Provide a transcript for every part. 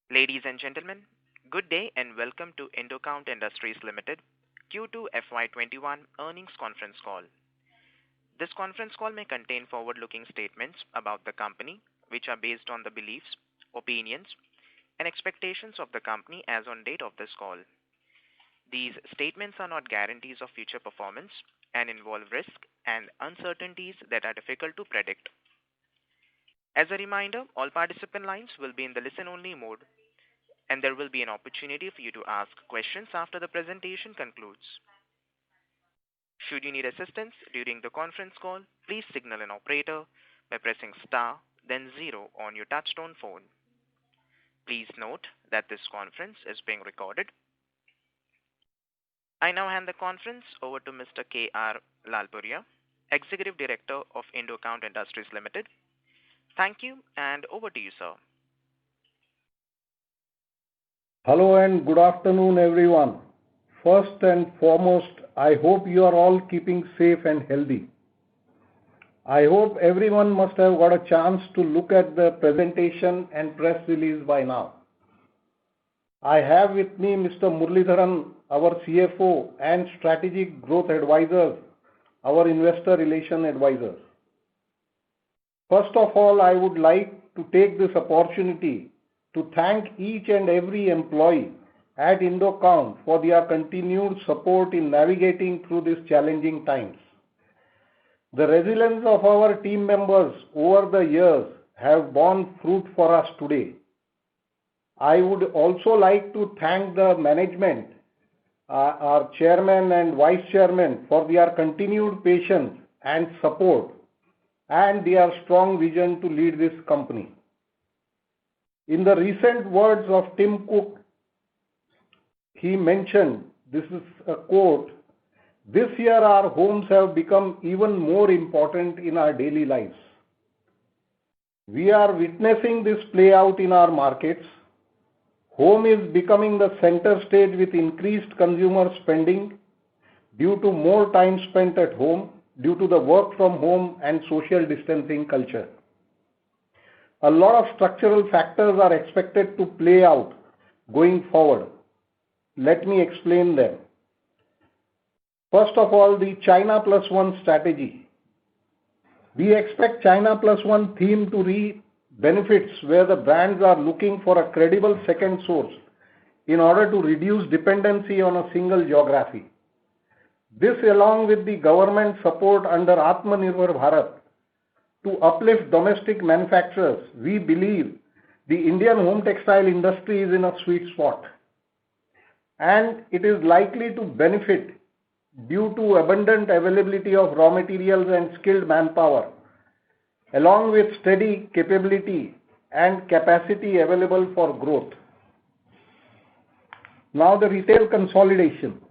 Ladies and gentlemen, good day and welcome to Indocount Industries Limited Q2 FY21 earnings conference call. This conference call may contain forward-looking statements about the company, which are based on the beliefs, opinions, and expectations of the company as on date of this call. These statements are not guarantees of future performance and involve risks and uncertainties that are difficult to predict. As a reminder, all participant lines will be in the listen-only mode, and there will be an opportunity for you to ask questions after the presentation concludes. Should you need assistance during the conference call, please signal an operator by pressing star, then zero on your touchtone phone. Please note that this conference is being recorded. I now hand the conference over to Mr. K. R. Lalpuria, Executive Director of Indocount Industries Limited. Thank you, and over to you, sir. Hello and good afternoon, everyone. First and foremost, I hope you are all keeping safe and healthy. I hope everyone must have got a chance to look at the presentation and press release by now. I have with me Mr. Muralidharan, our CFO, and Strategic Growth Advisors, our Investor Relation Advisors. First of all, I would like to take this opportunity to thank each and every employee at Indocount for their continued support in navigating through these challenging times. The resilience of our team members over the years have borne fruit for us today. I would also like to thank the management, our chairman and vice chairman, for their continued patience and support and their strong vision to lead this company. In the recent words of Tim Cook, he mentioned, this is a quote, "This year our homes have become even more important in our daily lives." We are witnessing this play out in our markets. Home is becoming the center stage with increased consumer spending due to more time spent at home, due to the work from home and social distancing culture. A lot of structural factors are expected to play out going forward. Let me explain them. First of all, the China Plus One strategy. We expect China Plus One theme to reap benefits where the brands are looking for a credible second source in order to reduce dependency on a single geography. This, along with the government support under Atmanirbhar Bharat to uplift domestic manufacturers, we believe the Indian home textile industry is in a sweet spot, and it is likely to benefit due to abundant availability of raw materials and skilled manpower, along with steady capability and capacity available for growth. Now, the retail consolidation.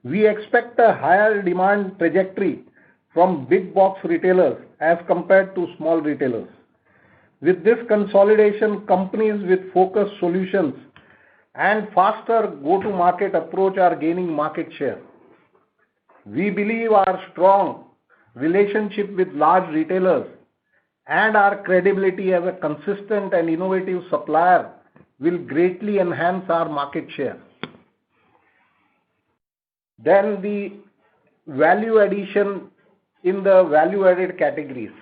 We expect a higher demand trajectory from big box retailers as compared to small retailers. With this consolidation, companies with focused solutions and faster go-to-market approach are gaining market share. We believe our strong relationship with large retailers and our credibility as a consistent and innovative supplier will greatly enhance our market share. Then the value addition in the value-added categories.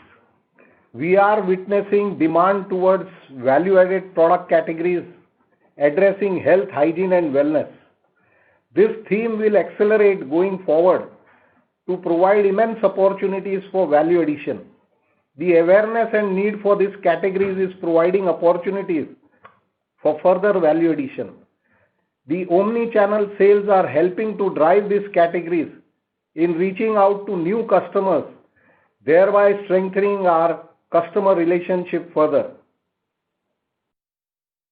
We are witnessing demand towards value-added product categories addressing health, hygiene and wellness. This theme will accelerate going forward to provide immense opportunities for value addition. The awareness and need for these categories is providing opportunities for further value addition. The omni-channel sales are helping to drive these categories in reaching out to new customers, thereby strengthening our customer relationship further.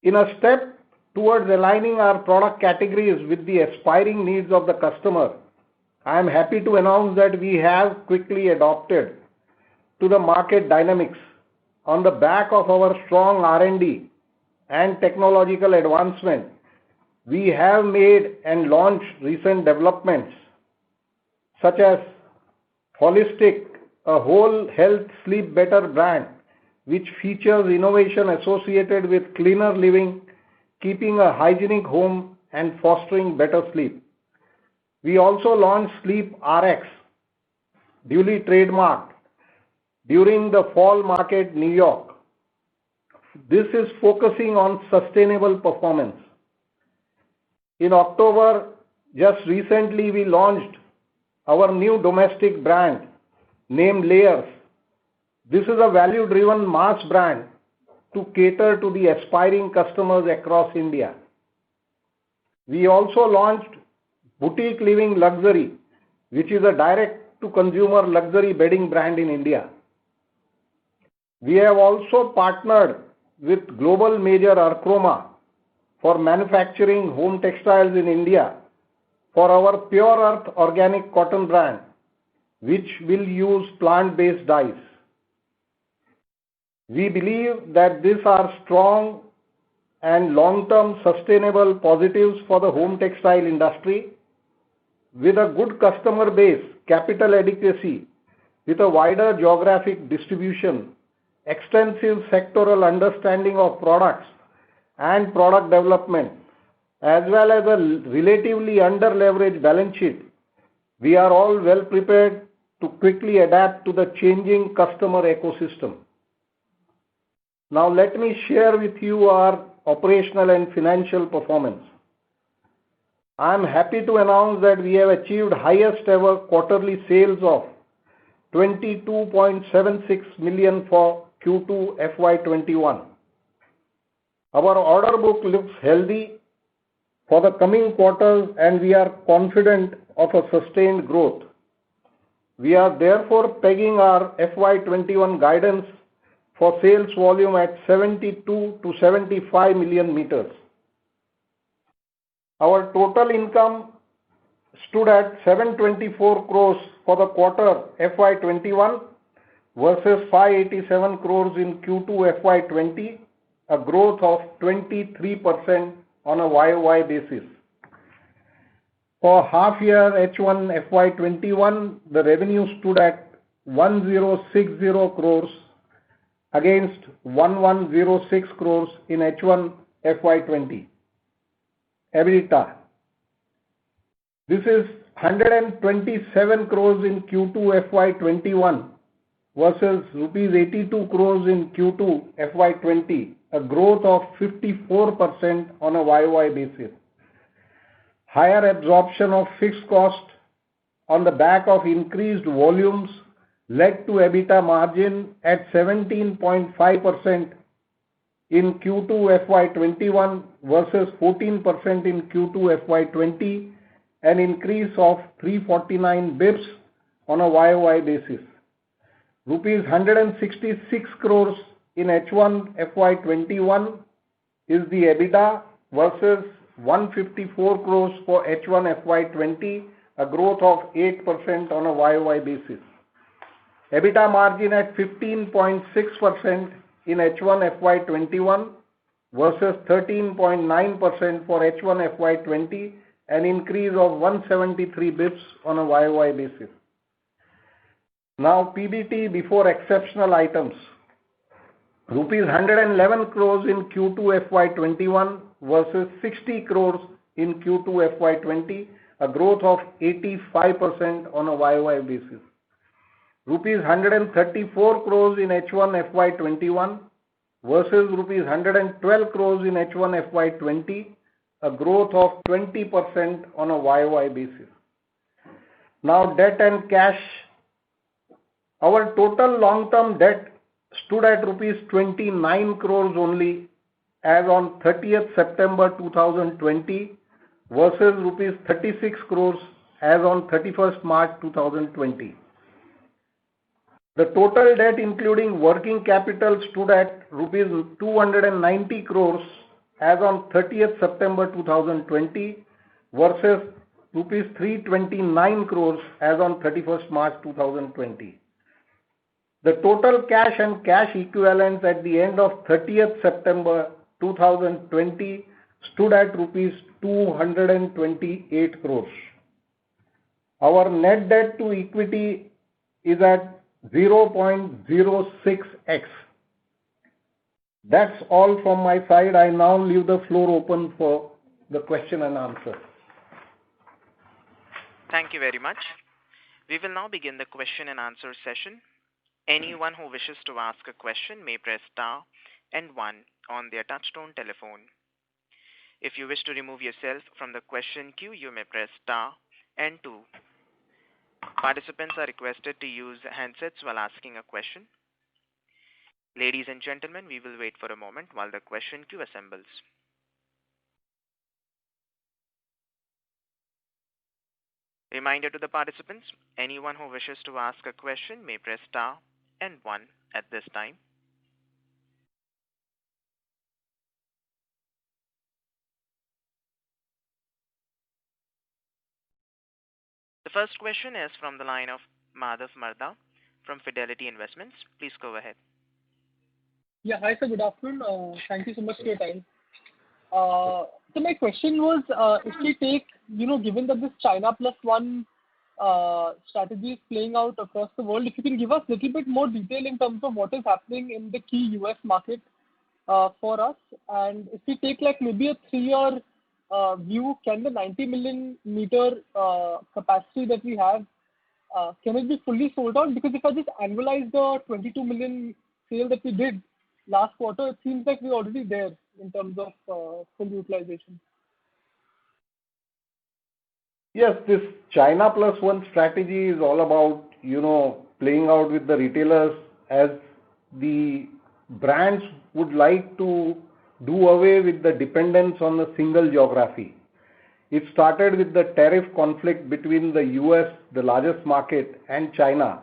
In a step towards aligning our product categories with the aspiring needs of the customer, I am happy to announce that we have quickly adopted to the market dynamics on the back of our strong R&D and technological advancement. We have made and launched recent developments such as Holistic, a whole health sleep better brand which features innovation associated with cleaner living keeping a hygienic home and fostering better sleep. We also launched Sleep RX, duly trademarked, during the Fall Market, New York. This is focusing on sustainable performance. In October, just recently, we launched our new domestic brand named Layers. This is a value-driven mass brand to cater to the aspiring customers across India. We also launched Boutique Living Luxury, which is a direct-to-consumer luxury bedding brand in India. We have also partnered with global major Archroma for manufacturing home textiles in India for our Pure Earth organic cotton brand, which will use plant-based dyes. We believe that these are strong and long-term sustainable positives for the home textile industry with a good customer base, capital adequacy, with a wider geographic distribution, extensive sectoral understanding of products and product development, as well as a relatively under-leveraged balance sheet. We are all well prepared to quickly adapt to the changing customer ecosystem. Now let me share with you our operational and financial performance. I am happy to announce that we have achieved highest ever quarterly sales of 22.76 million for Q2 FY21. Our order book looks healthy for the coming quarters and we are confident of a sustained growth. We are therefore pegging our FY21 guidance for sales volume at 72 to 75 million meters. Our total income stood at 724 crores for the quarter FY21 versus 587 crores in Q2 FY20, a growth of 23% on a YOY basis. For half year H1 FY21, the revenue stood at 1060 crores against 1106 crores in H1 FY20. EBITDA. This is 127 crores in Q2 FY21 versus rupees 82 crores in Q2 FY20, a growth of 54% on a YOY basis. Higher absorption of fixed cost on the back of increased volumes led to EBITDA margin at 17.5% in Q2 FY21 versus 14% in Q2 FY20, an increase of 349 bps on a YOY basis. Rupees 166 crores in H1 FY21 is the EBITDA versus 154 crores for H1 FY20, a growth of 8% on a YOY basis. EBITDA margin at 15.6% in H1 FY21 versus 13.9% for H1 FY20, an increase of 173 bps on a YOY basis. Now PBT before exceptional items. Rupees 111 crores in Q2 FY21 versus 60 crores in Q2 FY20, a growth of 85% on a YOY basis. Rupees 134 crores in H1 FY21 versus rupees 112 crores in H1 FY20, a growth of 20% on a YOY basis. Now debt and cash. Our total long-term debt stood at rupees 29 crores only as on 30th September 2020 versus rupees 36 crores as on 31st March 2020. The total debt including working capital stood at rupees 290 crores as on 30th September 2020 versus rupees 329 crores as on 31st March 2020. The total cash and cash equivalents at the end of 30th September 2020 stood at rupees 228 crores. Our net debt to equity is at 0.06x. That's all from my side. I now leave the floor open for the question and answer. Thank you very much. We will now begin the question and answer session. Anyone who wishes to ask a question may press star and one on their touchtone telephone. If you wish to remove yourself from the question queue, you may press star and two. Participants are requested to use handsets while asking a question. Ladies and gentlemen, we will wait for a moment while the question queue assembles. Reminder to the participants, anyone who wishes to ask a question may press star and one at this time. The first question is from the line of Madhav Marda from Fidelity Investments. Please go ahead. Yeah, hi sir, good afternoon. Thank you so much for your time. So my question was, if we take, given that this China plus one strategy is playing out across the world, if you can give us a little bit more detail in terms of what is happening in the key US market for us, and if we take like maybe a 3-year view, can the 90 million meter capacity that we have, can it be fully sold out? Because if I just annualize the 22 million sale that we did last quarter, it seems like we're already there in terms of full utilization. Yes, this China plus one strategy is all about, playing out with the retailers as the brands would like to do away with the dependence on a single geography. It started with the tariff conflict between the US, the largest market, and China,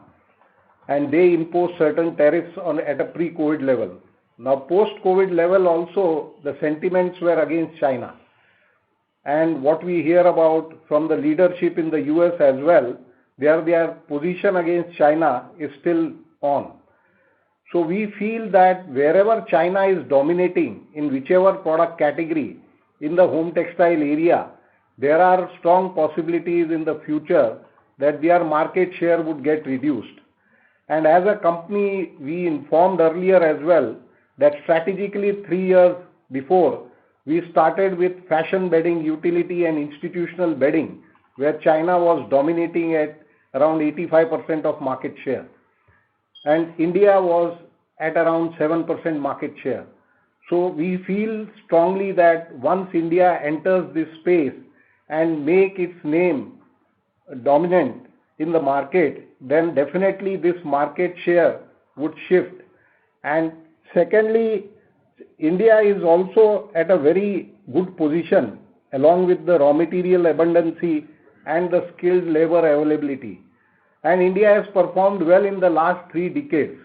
and they imposed certain tariffs at a pre-COVID level. Now, post-COVID level also, the sentiments were against China. And what we hear about from the leadership in the US as well, their position against China is still on. So we feel that wherever China is dominating in whichever product category in the home textile area, there are strong possibilities in the future that their market share would get reduced. And as a company, we informed earlier as well that strategically 3 years before, we started with fashion bedding, utility and institutional bedding, where China was dominating at around 85% of market share. And India was at around 7% market share. So we feel strongly that once India enters this space and make its name dominant in the market, then definitely this market share would shift. And secondly, India is also at a very good position along with the raw material abundancy and the skilled labor availability. And India has performed well in the last 3 decades.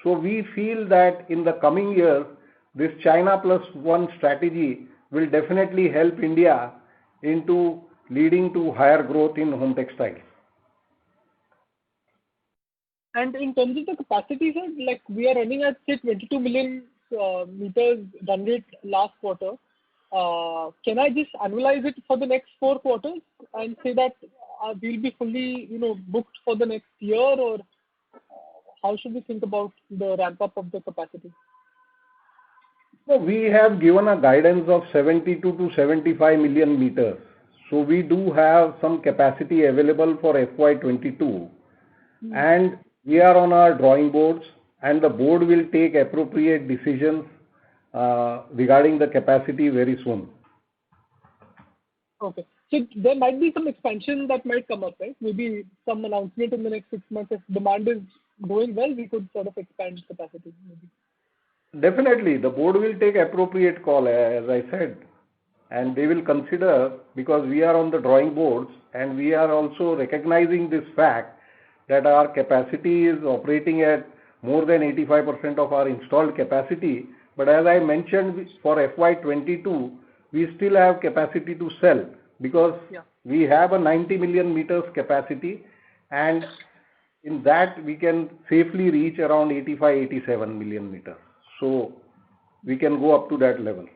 So we feel that in the coming years, this China plus one strategy will definitely help India into leading to higher growth in home textiles. And in terms of the capacity, sir, like we are running at say 22 million meters run rate last quarter. Can I just annualize it for the next 4 quarters and say that we'll be fully, booked for the next year, or how should we think about the ramp up of the capacity? So we have given a guidance of 72 to 75 million meters. So we do have some capacity available for FY22, and we are on our drawing boards, and the board will take appropriate decisions regarding the capacity very soon. Okay. So there might be some expansion that might come up, right? Maybe some announcement in the next 6 months. If demand is going well, we could sort of expand capacity maybe. Definitely, the board will take appropriate call, as I said, and they will consider, because we are on the drawing boards and we are also recognizing this fact that our capacity is operating at more than 85% of our installed capacity. But as I mentioned, for FY22, we still have capacity to sell because we have a 90 million meters capacity, and in that we can safely reach around 85-87 million meters. So we can go up to that level.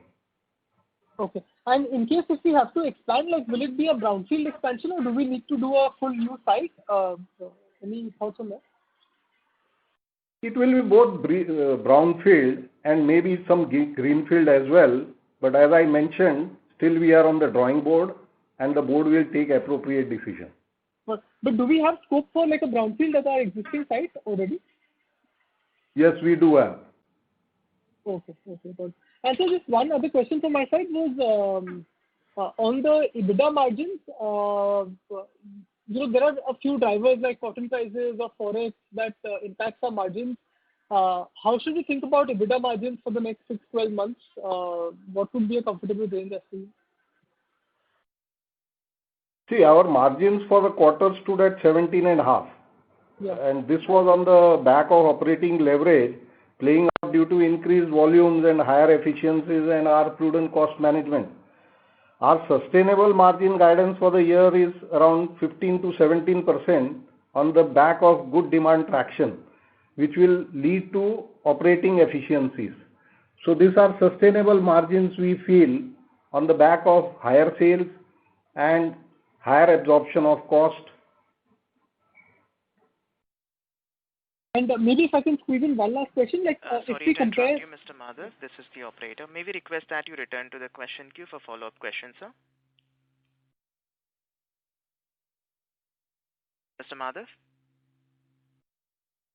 Okay. And in case if we have to expand, like will it be a brownfield expansion or do we need to do a full new site? Any thoughts on that? It will be both brownfield and maybe some greenfield as well. But as I mentioned, still we are on the drawing board and the board will take appropriate decision. But do we have scope for like a brownfield at our existing site already? Yes, we do have. Okay, good. And so just one other question from my side was on the EBITDA margins. There are a few drivers like cotton prices or forex that impacts our margins. How should we think about EBITDA margins for the next 6-12 months? What would be a comfortable range as to? See, our margins for the quarter stood at 17.5. Yeah. And this was on the back of operating leverage playing out due to increased volumes and higher efficiencies and our prudent cost management. Our sustainable margin guidance for the year is around 15 to 17% on the back of good demand traction, which will lead to operating efficiencies. So these are sustainable margins we feel on the back of higher sales and higher absorption of cost. And maybe if I can squeeze in one last question, like if we compare. Sorry to interrupt you, Mr. Madhav. This is the operator. May we request that you return to the question queue for follow-up questions, sir? Mr. Madhav?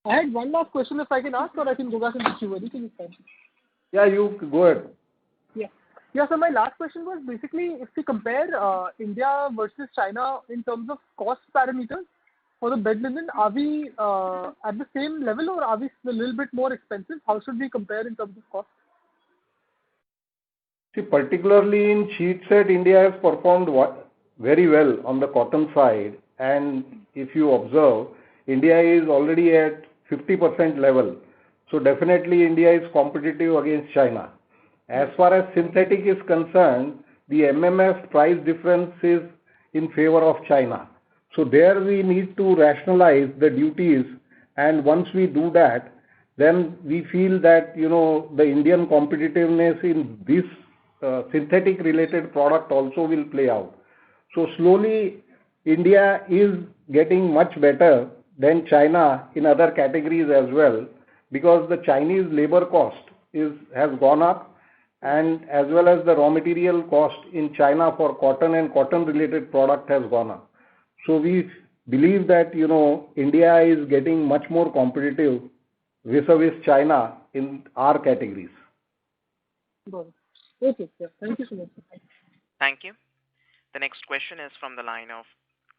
I had one last question if I can ask, or I can go back into queue. Anything is fine. Yeah, you go ahead. Yeah, so my last question was basically if we compare India versus China in terms of cost parameters for the bed linen, are we at the same level or are we a little bit more expensive? How should we compare in terms of cost? See, particularly in sheet set, India has performed very well on the cotton side. And if you observe, India is already at 50% level. So definitely India is competitive against China. As far as synthetic is concerned, the MMF price difference is in favor of China. So there we need to rationalize the duties, and once we do that, then we feel that the Indian competitiveness in this synthetic related product also will play out. So slowly India is getting much better than China in other categories as well, because the Chinese labor cost has gone up, and as well as the raw material cost in China for cotton and cotton related product has gone up. So we believe that India is getting much more competitive vis-a-vis China in our categories. Got it. Okay, yeah. Thank you so much. Thank you. The next question is from the line of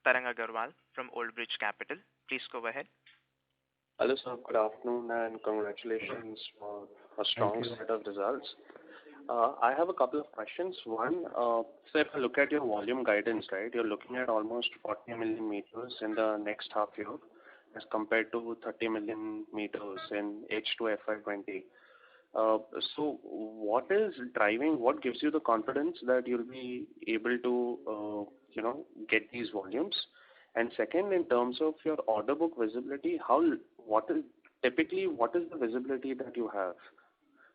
Tarang Agarwal from Old Bridge Capital. Please go ahead. Hello, sir. Good afternoon and congratulations for a strong set of results. I have a couple of questions. One, so if I look at your volume guidance, right, you're looking at almost 40 million meters in the next half year as compared to 30 million meters in H2 FY20. So what gives you the confidence that you'll be able to, get these volumes? And second, in terms of your order book visibility, what is the visibility that you have?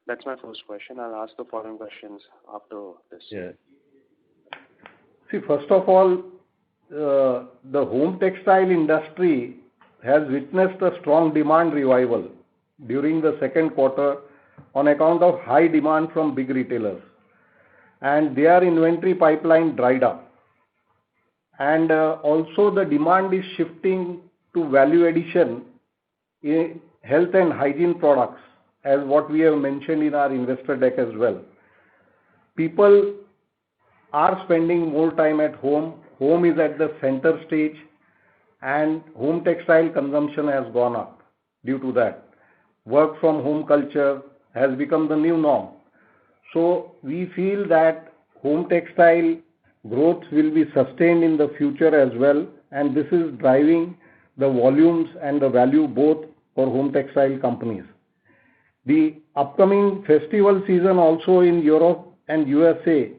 That's my first question. I'll ask the following questions after this. Yeah. See, first of all, the home textile industry has witnessed a strong demand revival during the second quarter on account of high demand from big retailers. And their inventory pipeline dried up. And also the demand is shifting to value addition in health and hygiene products, as what we have mentioned in our investor deck as well. People are spending more time at home. Home is at the center stage, and home textile consumption has gone up due to that. Work from home culture has become the new norm. So we feel that home textile growth will be sustained in the future as well, and this is driving the volumes and the value both for home textile companies. The upcoming festival season also in Europe and USA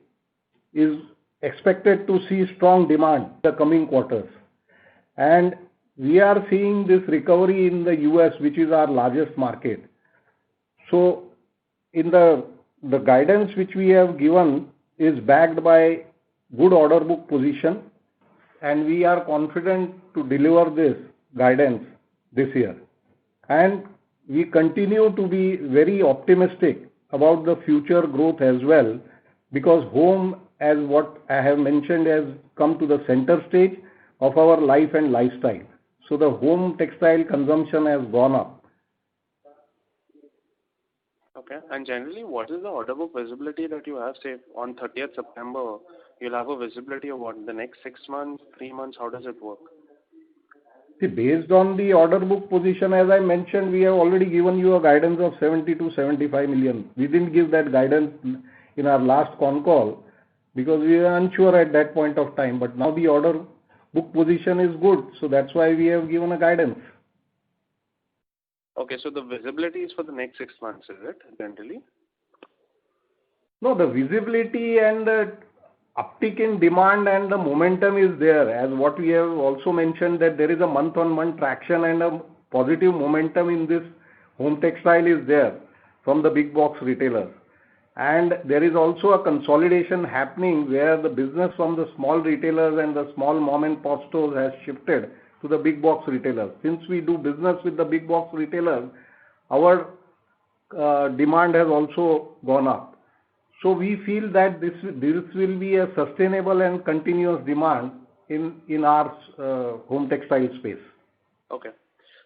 is expected to see strong demand in the coming quarters. And we are seeing this recovery in the US, which is our largest market. So in the guidance which we have given is backed by good order book position, and we are confident to deliver this guidance this year. And we continue to be very optimistic about the future growth as well, because home, as what I have mentioned, has come to the center stage of our life and lifestyle. So the home textile consumption has gone up. Okay. And generally, what is the order book visibility that you have? Say on 30th September, you'll have a visibility of what, the next 6 months, 3 months? How does it work? See, based on the order book position, as I mentioned, we have already given you a guidance of 70 to 75 million. We didn't give that guidance in our last con call because we were unsure at that point of time. But now the order book position is good, so that's why we have given a guidance. Okay, so the visibility is for the next 6 months, is it, generally? No, the visibility and the uptick in demand and the momentum is there. As what we have also mentioned, that there is a month-on-month traction and a positive momentum in this home textile is there from the big box retailers. And there is also a consolidation happening where the business from the small retailers and the small mom and pop stores has shifted to the big box retailers. Since we do business with the big box retailers, our demand has also gone up. So we feel that this will be a sustainable and continuous demand in our home textile space. Okay.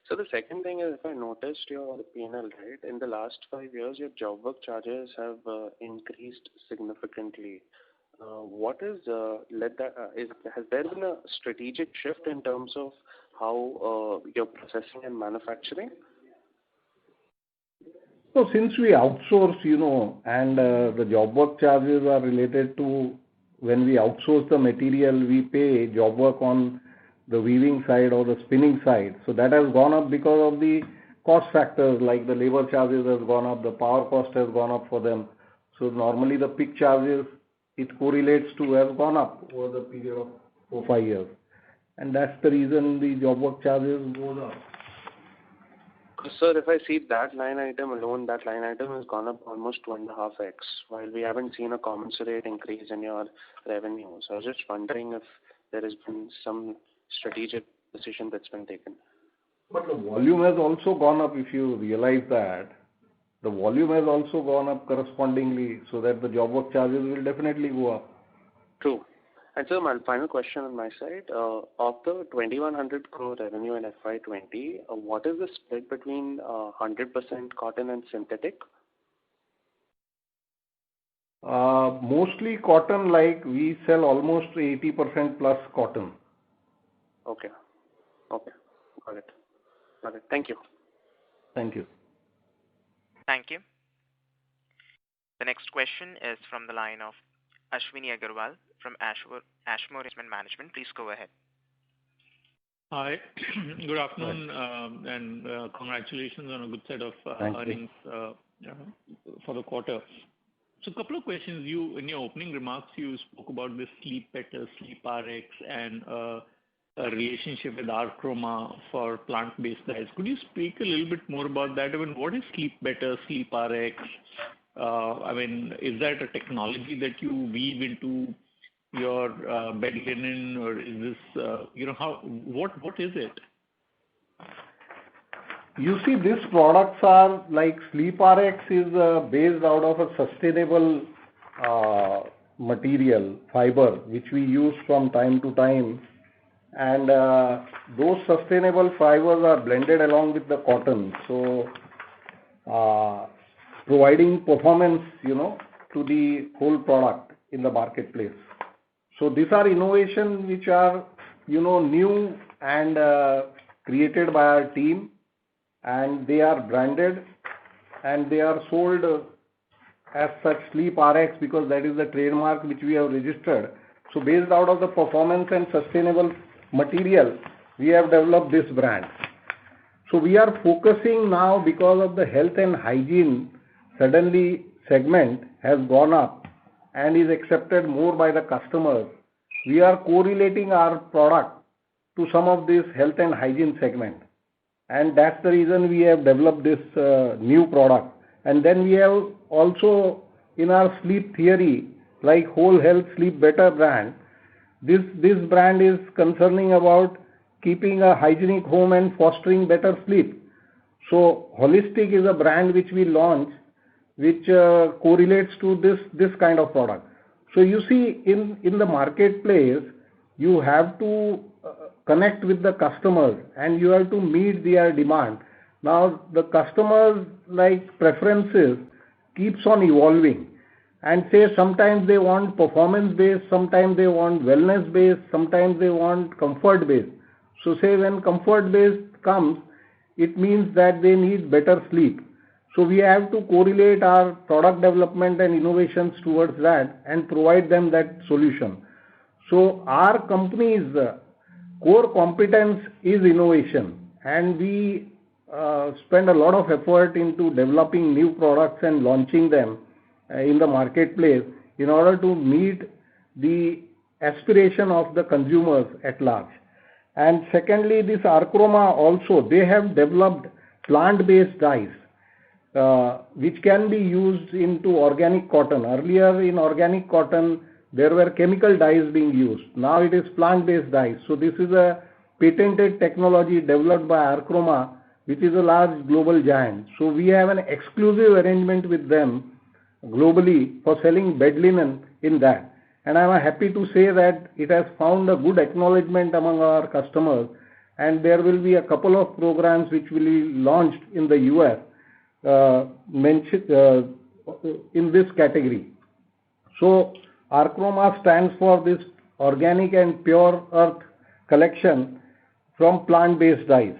So the second thing is, if I noticed your P&L, right, in the last 5 years, your job work charges have increased significantly. What has led that? Has there been a strategic shift in terms of how you're processing and manufacturing? So since we outsource, and the job work charges are related to when we outsource the material, we pay job work on the weaving side or the spinning side. So that has gone up because of the cost factors, like the labor charges has gone up, the power cost has gone up for them. So normally the pick charges, it correlates to, has gone up over the period of 4-5 years. And that's the reason the job work charges goes up. Sir, if I see that line item alone, that line item has gone up almost 2.5x, while we haven't seen a commensurate increase in your revenue. So I was just wondering if there has been some strategic decision that's been taken. But the volume has also gone up, if you realize that. The volume has also gone up correspondingly, so that the job work charges will definitely go up. True. And so my final question on my side, of the 2100 crore revenue in FY20, what is the split between 100% cotton and synthetic? Mostly cotton, like we sell almost 80% plus cotton. Okay. Okay. Got it. Got it. Thank you. Thank you. Thank you. The next question is from the line of Ashwini Agarwal from Ashmore Investment Management. Please go ahead. Hi. Good afternoon, and congratulations on a good set of earnings for the quarter. So a couple of questions. In your opening remarks, you spoke about this Sleep Better, Sleep RX, and a relationship with Archroma for plant-based dyes. Could you speak a little bit more about that? I mean, what is Sleep Better, Sleep RX? I mean, is that a technology that you weave into your bed linen, or is this, what is it? You see, these products are like Sleep RX is based out of a sustainable material, fiber, which we use from time to time. And those sustainable fibers are blended along with the cotton. So, providing performance, to the whole product in the marketplace. So these are innovations which are, new and created by our team, and they are branded and they are sold as such Sleep RX because that is the trademark which we have registered. So based out of the performance and sustainable material, we have developed this brand. So we are focusing now because of the health and hygiene suddenly segment has gone up and is accepted more by the customers. We are correlating our product to some of this health and hygiene segment. And that's the reason we have developed this new product. And then we have also in our sleep theory, like Whole Health Sleep Better brand, this brand is concerning about keeping a hygienic home and fostering better sleep. So Holistic is a brand which we launched, which correlates to this kind of product. So you see, in the marketplace, you have to connect with the customers and you have to meet their demand. Now the customers like preferences keeps on evolving, and say sometimes they want performance based, sometimes they want wellness based, sometimes they want comfort based. So say when comfort based comes, it means that they need better sleep. So we have to correlate our product development and innovations towards that and provide them that solution. So our company's core competence is innovation, and we spend a lot of effort into developing new products and launching them in the marketplace in order to meet the aspiration of the consumers at large. And secondly, this Archroma also, they have developed plant-based dyes, which can be used into organic cotton. Earlier in organic cotton, there were chemical dyes being used. Now it is plant-based dyes. So this is a patented technology developed by Archroma, which is a large global giant. So we have an exclusive arrangement with them globally for selling bed linen in that. And I am happy to say that it has found a good acknowledgement among our customers, and there will be a couple of programs which will be launched in the US in this category. So Archroma stands for this organic and pure earth collection from plant-based dyes.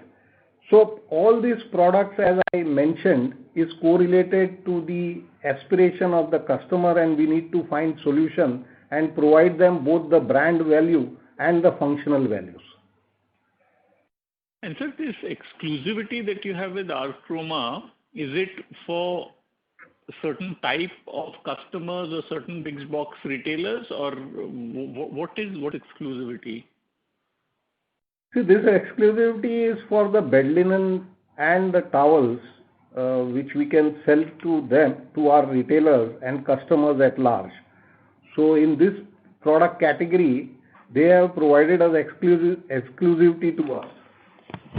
So all these products, as I mentioned, is correlated to the aspiration of the customer, and we need to find solution and provide them both the brand value and the functional values. And sir, this exclusivity that you have with Archroma, is it for a certain type of customers or certain big box retailers, or what exclusivity? See, this exclusivity is for the bed linen and the towels, which we can sell to them, to our retailers and customers at large. So in this product category, they have provided us exclusivity to us.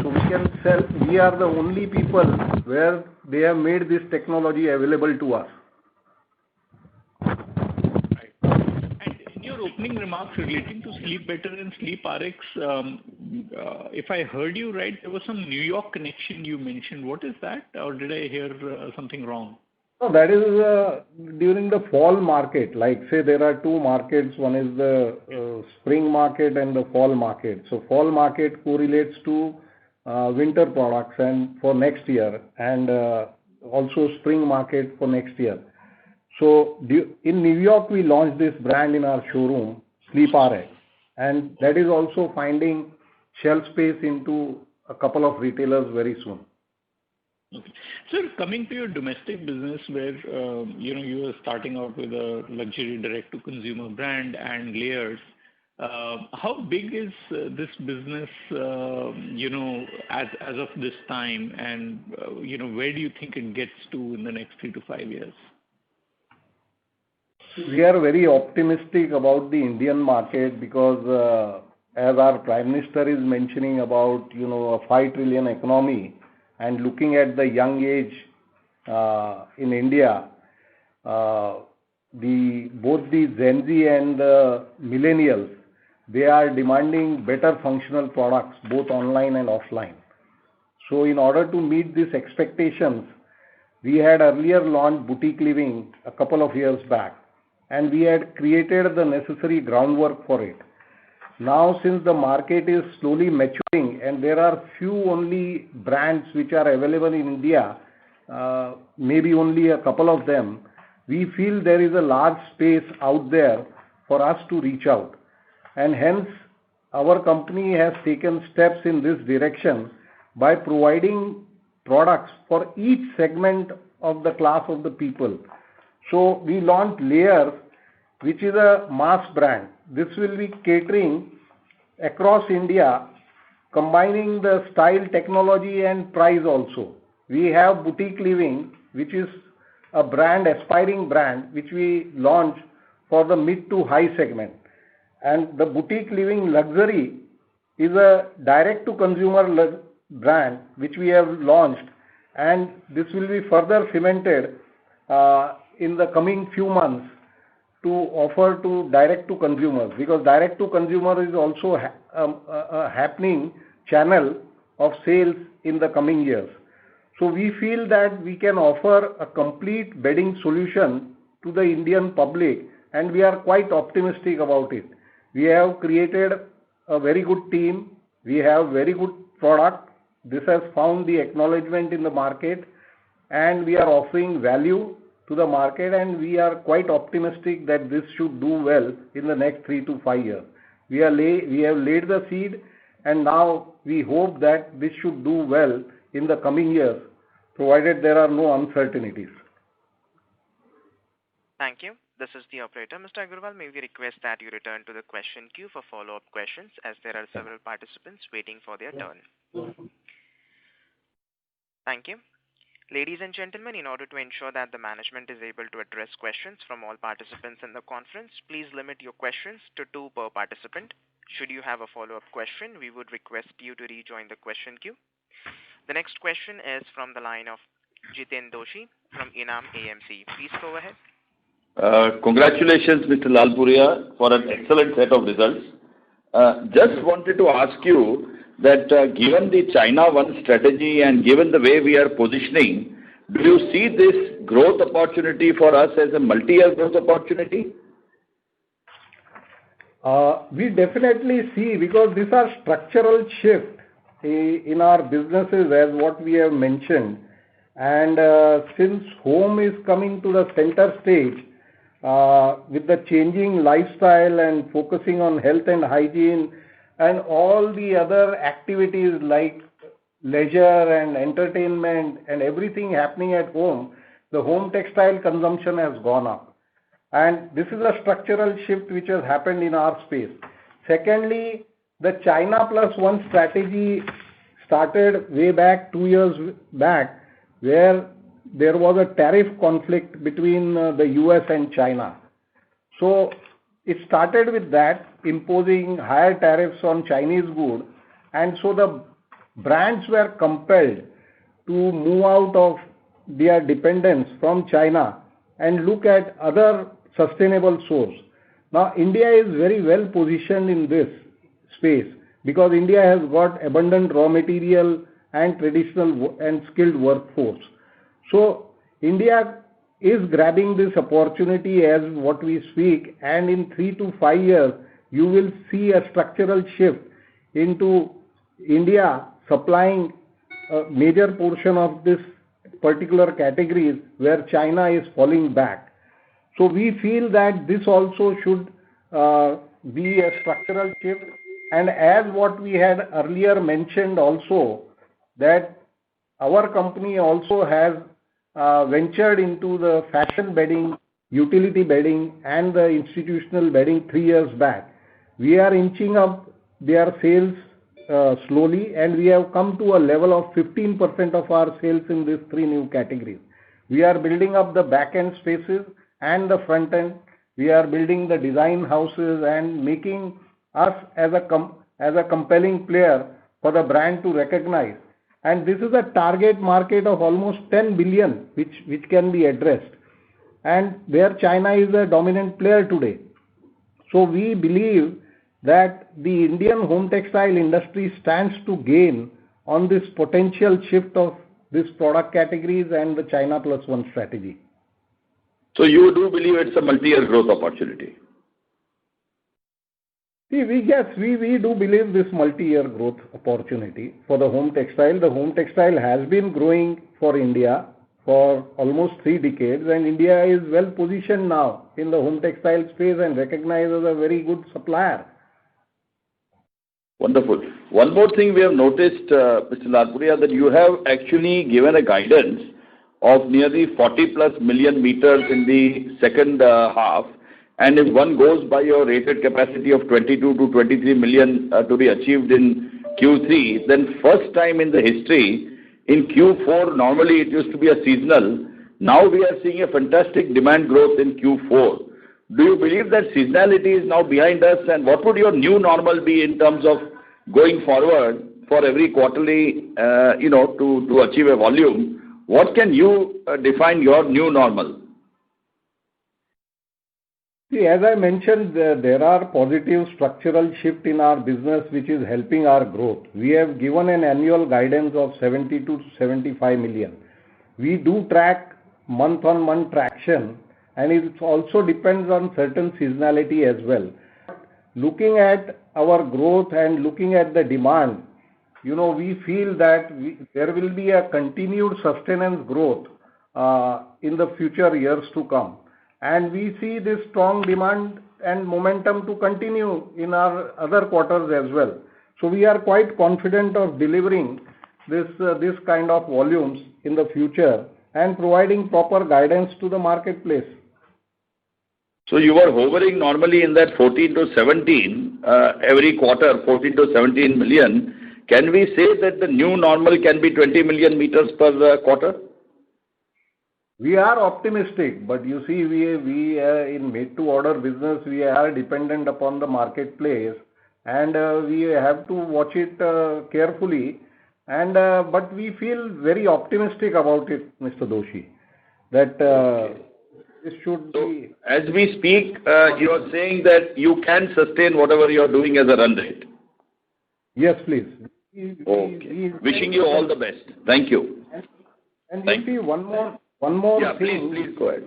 So we can sell, we are the only people where they have made this technology available to us. Right. And in your opening remarks relating to Sleep Better and Sleep RX, if I heard you right, there was some New York connection you mentioned. What is that? Or did I hear something wrong? No, that is during the fall market. Like say there are two markets. One is the spring market and the fall market. So fall market correlates to winter products and for next year, and also spring market for next year. So in New York we launched this brand in our showroom, Sleep RX, and that is also finding shelf space into a couple of retailers very soon. Okay. Sir, coming to your domestic business where you are starting out with a luxury direct to consumer brand and layers, how big is this business as of this time, and where do you think it gets to in the next 3 to 5 years? We are very optimistic about the Indian market because as our Prime Minister is mentioning about a 5 trillion economy, and looking at the young age in India, both the Gen Z and the millennials, they are demanding better functional products, both online and offline. So in order to meet these expectations, we had earlier launched Boutique Living a couple of years back, and we had created the necessary groundwork for it. Now, since the market is slowly maturing and there are few only brands which are available in India, maybe only a couple of them, we feel there is a large space out there for us to reach out. And hence, our company has taken steps in this direction by providing products for each segment of the class of the people. So we launched Layers, which is a mass brand. This will be catering across India, combining the style, technology and price also. We have Boutique Living, which is a brand, aspiring brand, which we launched for the mid to high segment. And the Boutique Living Luxury is a direct to consumer brand, which we have launched, and this will be further cemented in the coming few months to offer to direct to consumers, because direct to consumer is also a happening channel of sales in the coming years. So we feel that we can offer a complete bedding solution to the Indian public, and we are quite optimistic about it. We have created a very good team. We have very good product. This has found the acknowledgement in the market, and we are offering value to the market, and we are quite optimistic that this should do well in the next 3 to 5 years. We have laid the seed, and now we hope that this should do well in the coming years, provided there are no uncertainties. Thank you. This is the operator. Mr. Agarwal, may we request that you return to the question queue for follow-up questions, as there are several participants waiting for their turn. Thank you. Ladies and gentlemen, in order to ensure that the management is able to address questions from all participants in the conference, please limit your questions to 2 per participant. Should you have a follow-up question, we would request you to rejoin the question queue. The next question is from the line of Jiten Doshi from Enam AMC. Please go ahead. Congratulations, Mr. Lalpuria, for an excellent set of results. Just wanted to ask you that given the China One strategy and given the way we are positioning, do you see this growth opportunity for us as a multi-year growth opportunity? We definitely see, because these are structural shift in our businesses, as what we have mentioned. And since home is coming to the center stage, with the changing lifestyle and focusing on health and hygiene and all the other activities like leisure and entertainment and everything happening at home, the home textile consumption has gone up. And this is a structural shift which has happened in our space. Secondly, the China Plus One strategy started way back 2 years back, where there was a tariff conflict between the US and China. So it started with that, imposing higher tariffs on Chinese goods, and so the brands were compelled to move out of their dependence from China and look at other sustainable source. Now India is very well positioned in this space, because India has got abundant raw material and traditional and skilled workforce. So India is grabbing this opportunity as what we speak, and in 3 to 5 years you will see a structural shift into India supplying a major portion of this particular categories where China is falling back. So we feel that this also should be a structural shift, and as what we had earlier mentioned also, that our company also has ventured into the fashion bedding, utility bedding and the institutional bedding 3 years back. We are inching up their sales slowly, and we have come to a level of 15% of our sales in these 3 new categories. We are building up the back end spaces and the front end. We are building the design houses and making us as a compelling player for the brand to recognize. And this is a target market of almost 10 billion, which can be addressed, and where China is a dominant player today. So we believe that the Indian home textile industry stands to gain on this potential shift of these product categories and the China Plus One strategy. So you do believe it's a multi-year growth opportunity? See, we do believe this multi-year growth opportunity for the home textile. The home textile has been growing for India for almost 3 decades, and India is well positioned now in the home textile space and recognized as a very good supplier. Wonderful. One more thing we have noticed, Mr. Lalpuria, that you have actually given a guidance of nearly 40 plus million meters in the second half. And if one goes by your rated capacity of 22 to 23 million to be achieved in Q3, then first time in the history, in Q4, normally it used to be a seasonal. Now we are seeing a fantastic demand growth in Q4. Do you believe that seasonality is now behind us, and what would your new normal be in terms of going forward for every quarterly, to achieve a volume What can you define your new normal? See, as I mentioned, there are positive structural shift in our business which is helping our growth. We have given an annual guidance of 72 to 75 million. We do track month-on-month traction, and it also depends on certain seasonality as well. Looking at our growth and looking at the demand, we feel that there will be a continued sustenance growth in the future years to come. And we see this strong demand and momentum to continue in our other quarters as well. So we are quite confident of delivering this kind of volumes in the future and providing proper guidance to the marketplace. So you were hovering normally in that 14 to 17 every quarter, 14 to 17 million. Can we say that the new normal can be 20 million meters per quarter? We are optimistic, but you see, we in made-to-order business, we are dependent upon the marketplace, and we have to watch it carefully. And but we feel very optimistic about it, Mr. Doshi, that this should be. As we speak, you are saying that you can sustain whatever you are doing as a run rate. Yes, please. Wishing you all the best. Thank you. And you see, one more thing. Please go ahead.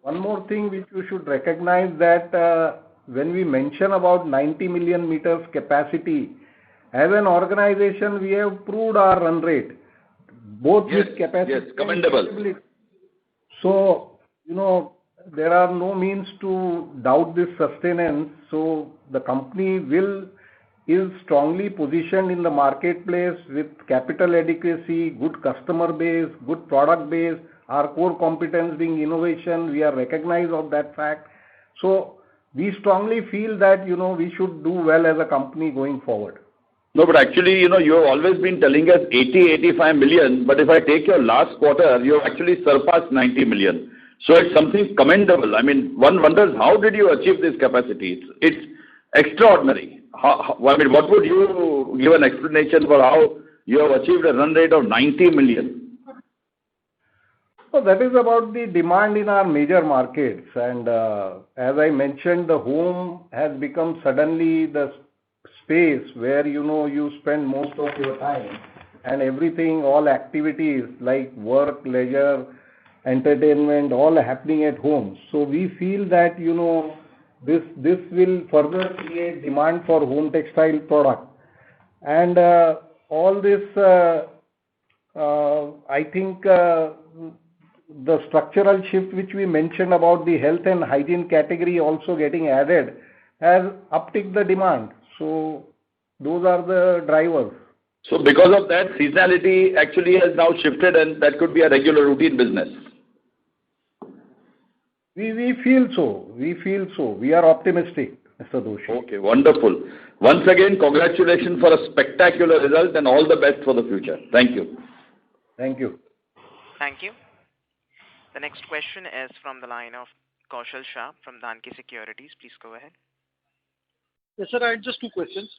One more thing which you should recognize, that when we mention about 90 million meters capacity, as an organization, we have proved our run rate, both with capacity. Yes, commendable. So, there are no means to doubt this sustenance. So the company is strongly positioned in the marketplace with capital adequacy, good customer base, good product base, our core competence being innovation. We are recognized of that fact. So we strongly feel that, we should do well as a company going forward. No, but actually, you have always been telling us 85 million, but if I take your last quarter, you have actually surpassed 90 million. So it's something commendable. I mean, one wonders, how did you achieve this capacity? It's extraordinary. What would you give an explanation for how you have achieved a run rate of 90 million? So that is about the demand in our major markets. And as I mentioned, the home has become suddenly the space where, you spend most of your time, and everything, all activities like work, leisure, entertainment, all happening at home. So we feel that, this will further create demand for home textile product. And all this, I think the structural shift which we mentioned about the health and hygiene category also getting added has upticked the demand. So those are the drivers. So because of that, seasonality actually has now shifted, and that could be a regular routine business. We feel so. We are optimistic, Mr. Doshi. Okay, wonderful. Once again, congratulations for a spectacular result and all the best for the future. Thank you. Thank you. Thank you. The next question is from the line of Kaushal Shah from Danke Securities. Please go ahead. Yes, sir. I had just two questions.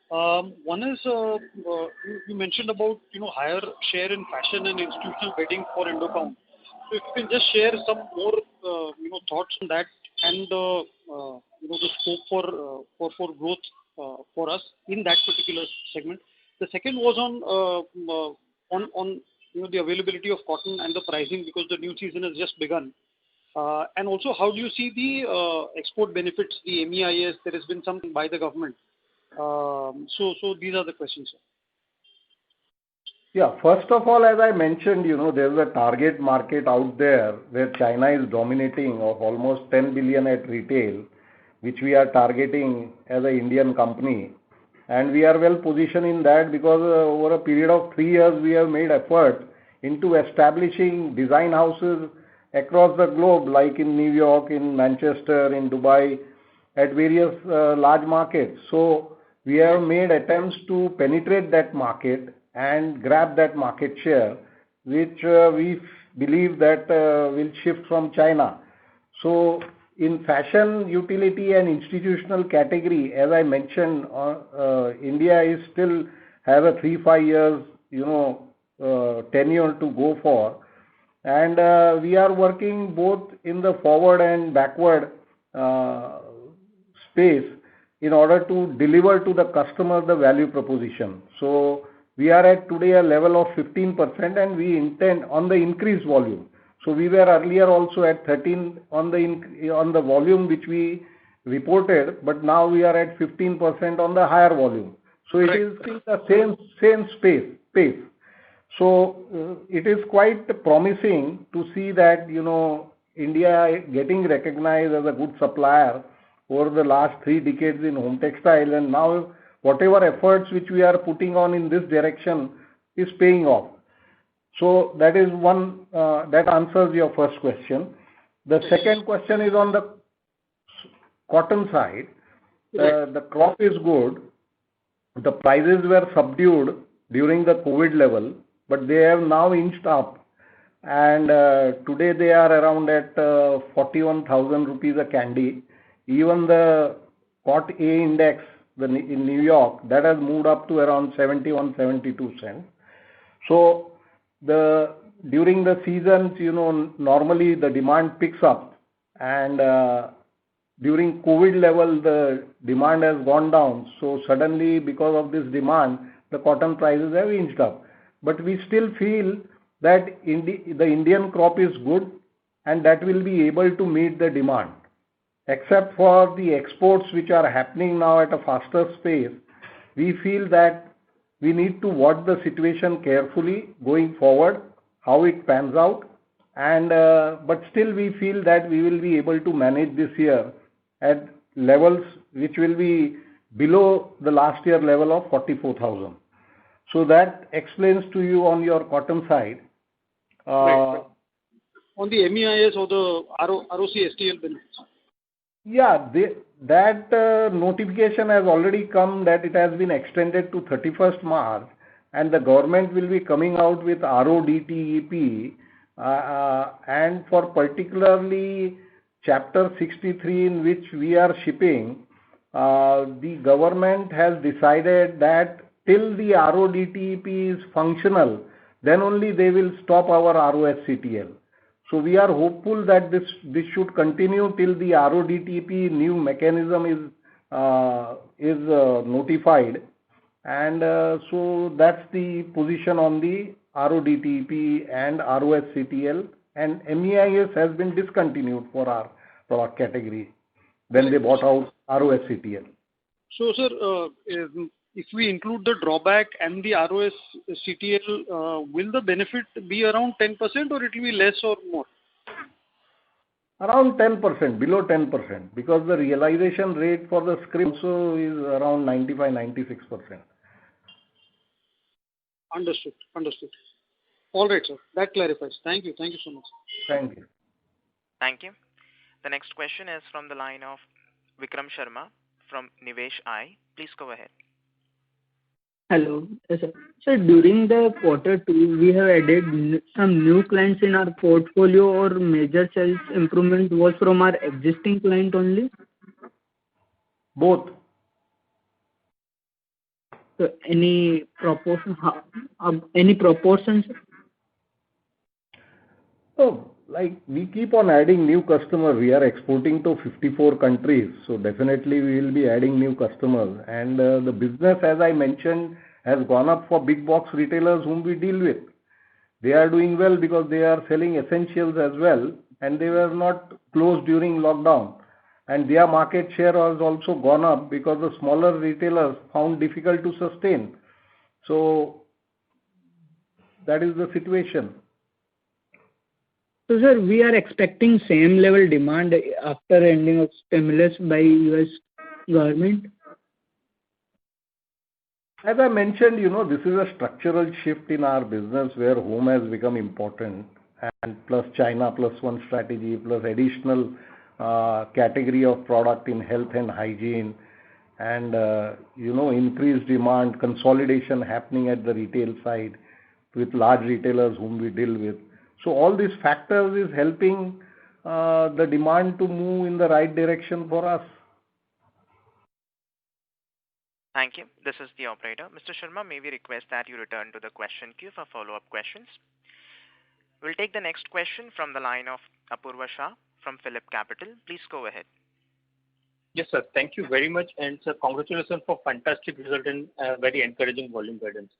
One is, you mentioned about higher share in fashion and institutional bedding for Endocount. So if you can just share some more thoughts on that and the scope for growth for us in that particular segment. The second was on the availability of cotton and the pricing, because the new season has just begun. And also, how do you see the export benefits, the MEIS? There has been something by the government. So these are the questions, sir. Yeah, first of all, as I mentioned, there's a target market out there where China is dominating of almost 10 billion at retail, which we are targeting as an Indian company. And we are well positioned in that because over a period of 3 years, we have made efforts into establishing design houses across the globe, like in New York, in Manchester, in Dubai, at various large markets. So we have made attempts to penetrate that market and grab that market share, which we believe that will shift from China. So in fashion, utility and institutional category, as I mentioned, India is still have a 3-5 years, tenure to go for. and we are working both in the forward and backward space in order to deliver to the customer the value proposition. So we are at today a level of 15%, and we intend on the increased volume. So we were earlier also at 13 on the volume which we reported, but now we are at 15% on the higher volume. So it is in the same pace. So it is quite promising to see that India getting recognized as a good supplier over the last 3 decades in home textile, and now whatever efforts which we are putting on in this direction is paying off. So that is one that answers your first question. The second question is on the cotton side. The crop is good. The prices were subdued during the COVID level, but they have now inched up, and today they are around at 41,000 rupees a candy. Even the Cot A index in New York, that has moved up to around 71, 72 cents. So during the seasons, normally the demand picks up, and during COVID level, the demand has gone down. So suddenly, because of this demand, the cotton prices have inched up. But we still feel that the Indian crop is good, and that will be able to meet the demand. Except for the exports which are happening now at a faster pace, we feel that we need to watch the situation carefully going forward, how it pans out, and but still we feel that we will be able to manage this year at levels which will be below the last year level of 44,000. So that explains to you on your cotton side. Right. On the MEIS or the ROC STL benefits? Yeah, that notification has already come that it has been extended to 31st March, and the government will be coming out with RODTEP, and for particularly Chapter 63 in which we are shipping, the government has decided that till the RODTEP is functional, then only they will stop our ROSCTL. So we are hopeful that this should continue till the RODTEP new mechanism is notified, and so that's the position on the RODTEP and ROSCTL, and MEIS has been discontinued for our product category when they bought out ROSCTL. So, sir, if we include the drawback and the ROSCTL, will the benefit be around 10% or it will be less or more? Around 10%, below 10%, because the realization rate for the scrip also is around 95-96%. Understood. All right, sir. That clarifies. Thank you so much. Thank you. Thank you. The next question is from the line of Vikram Sharma from Nivesh I. Please go ahead. Hello. Yes, sir. So during the quarter 2, we have added some new clients in our portfolio, or major sales improvement was from our existing client only? Both. So any proportion? Any proportions? So, like we keep on adding new customers. We are exporting to 54 countries, so definitely we will be adding new customers. And the business, as I mentioned, has gone up for big box retailers whom we deal with. They are doing well because they are selling essentials as well, and they were not closed during lockdown. And their market share has also gone up because the smaller retailers found difficult to sustain. So that is the situation. So, sir, we are expecting same level demand after ending of stimulus by US government? As I mentioned, this is a structural shift in our business where home has become important, and plus China plus one strategy, plus additional category of product in health and hygiene, and increased demand, consolidation happening at the retail side with large retailers whom we deal with. So all these factors is helping the demand to move in the right direction for us. Thank you. This is the operator. Mr. Sharma, may we request that you return to the question queue for follow-up questions? We'll take the next question from the line of Apurva Shah from Phillip Capital. Please go ahead. Yes, sir. Thank you very much. And sir, congratulations for fantastic result and very encouraging volume guidance.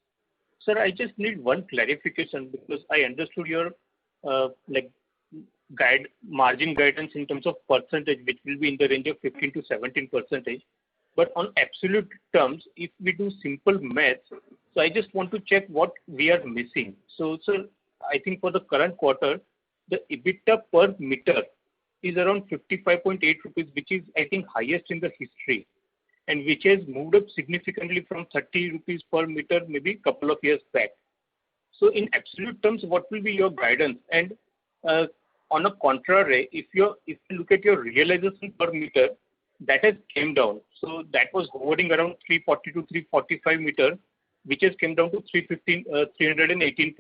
Sir, I just need one clarification because I understood your margin guidance in terms of percentage, which will be in the range of 15 to 17%. But on absolute terms, if we do simple maths, so I just want to check what we are missing. So, sir, I think for the current quarter, the EBITDA per meter is around 55.8 rupees, which is, I think, highest in the history, and which has moved up significantly from 30 rupees per meter maybe a couple of years back. So in absolute terms, what will be your guidance? And on a contrary, if you look at your realization per meter, that has came down. So that was hovering around 340 to 345 meter, which has came down to 318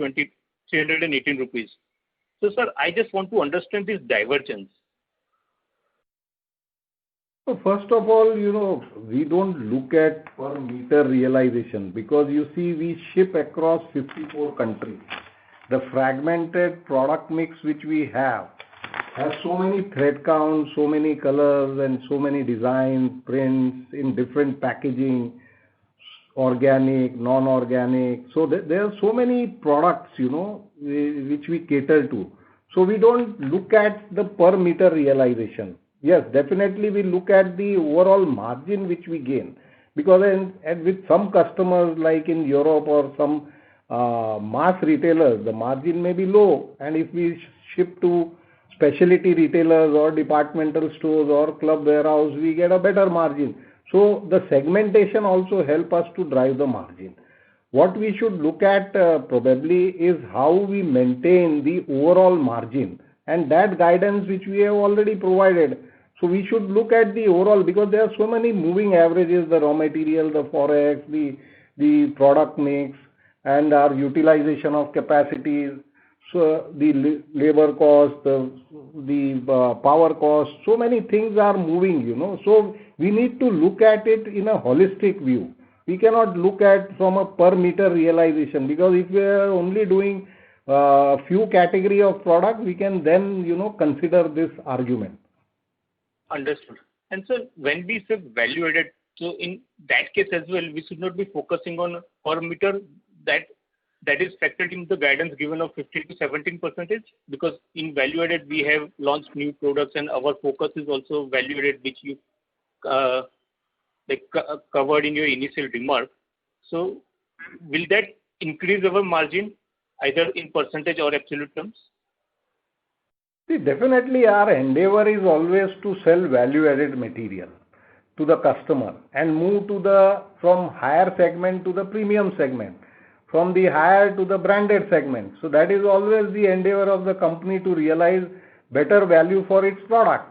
rupees. So sir, I just want to understand this divergence. So first of all, we don't look at per meter realization because you see we ship across 54 countries. The fragmented product mix which we have has so many thread counts, so many colors and so many designs, prints in different packaging, organic, non-organic. So there are so many products, which we cater to. So we don't look at the per meter realization. Yes, definitely we look at the overall margin which we gain. Because and with some customers like in Europe or some mass retailers, the margin may be low. And if we ship to specialty retailers or departmental stores or club warehouse, we get a better margin. So the segmentation also help us to drive the margin. What we should look at probably is how we maintain the overall margin, and that guidance which we have already provided. So we should look at the overall, because there are so many moving averages, the raw material, the forex, the product mix, and our utilization of capacities, so the labor cost, the power cost, so many things are moving, So we need to look at it in a holistic view. We cannot look at from a per meter realization, because if we are only doing a few category of product, we can then, consider this argument. Understood. And sir, when we say value added, so in that case as well, we should not be focusing on per meter that is factored in the guidance given of 15 to 17%, because in value added we have launched new products and our focus is also value added, which you covered in your initial remark. So will that increase our margin either in percentage or absolute terms? See, definitely our endeavor is always to sell value added material to the customer and move from higher segment to the premium segment, from the higher to the branded segment. So that is always the endeavor of the company, to realize better value for its product.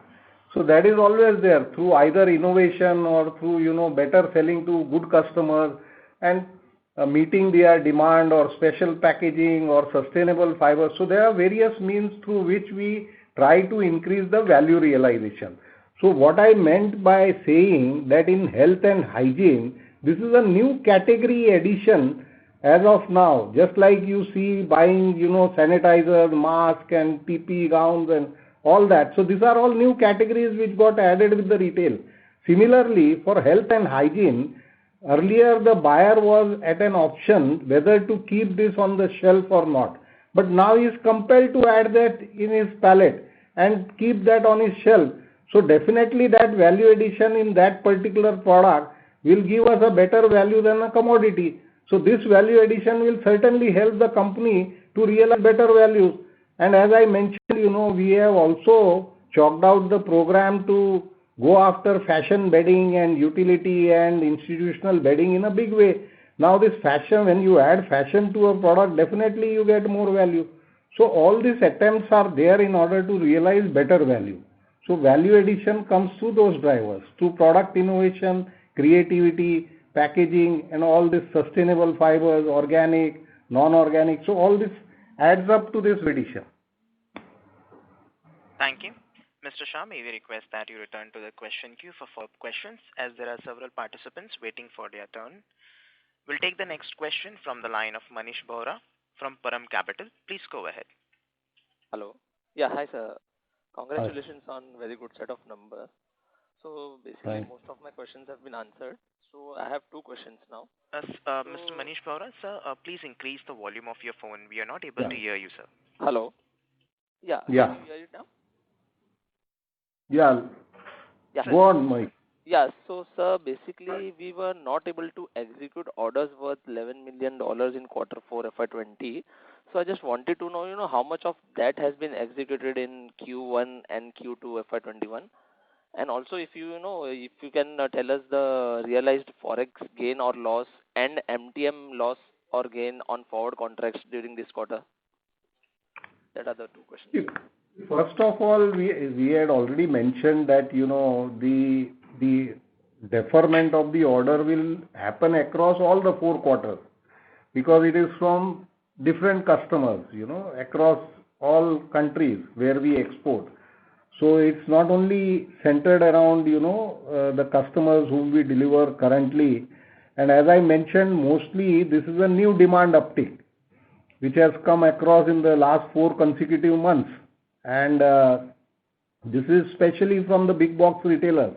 So that is always there through either innovation or through, better selling to good customers and meeting their demand, or special packaging or sustainable fiber. So there are various means through which we try to increase the value realization. So what I meant by saying that in health and hygiene, this is a new category addition as of now. Just like you see buying, sanitizers, mask and PP gowns and all that. So these are all new categories which got added with the retail. Similarly, for health and hygiene, earlier the buyer was at an option whether to keep this on the shelf or not. But now he is compelled to add that in his pallet and keep that on his shelf. So definitely that value addition in that particular product will give us a better value than a commodity. So this value addition will certainly help the company to realize better values. And as I mentioned, we have also chalked out the program to go after fashion bedding and utility and institutional bedding in a big way. Now this fashion, when you add fashion to a product, definitely you get more value. So all these attempts are there in order to realize better value. So value addition comes through those drivers, through product innovation, creativity, packaging, and all this sustainable fibers, organic, non-organic. So all this adds up to this addition. Thank you. Mr. Shah, may we request that you return to the question queue for follow-up questions, as there are several participants waiting for their turn. We'll take the next question from the line of Manish Bohra from Param Capital. Please go ahead. Hello. Yeah, hi sir. Congratulations on very good set of numbers. So basically Thanks. most of my questions have been answered. So I have two questions now. Mr. Manish Bhaura, sir, please increase the volume of your phone. We are not able Yeah. to hear you, sir. Hello. Yeah. Yeah. Can you hear it now? Yeah. Yeah. Go on, Mike. Yeah. So sir, basically we were not able to execute orders worth $11 million in quarter 4 FY20. So I just wanted to know, how much of that has been executed in Q1 and Q2 FY21. And also, if you can tell us the realized forex gain or loss and MTM loss or gain on forward contracts during this quarter. That are the two questions. First of all, we had already mentioned that the deferment of the order will happen across all the 4 quarters because it is from different customers, across all countries where we export. So it's not only centered around, the customers whom we deliver currently. And as I mentioned, mostly this is a new demand uptick, which has come across in the last 4 consecutive months. And this is especially from the big box retailers.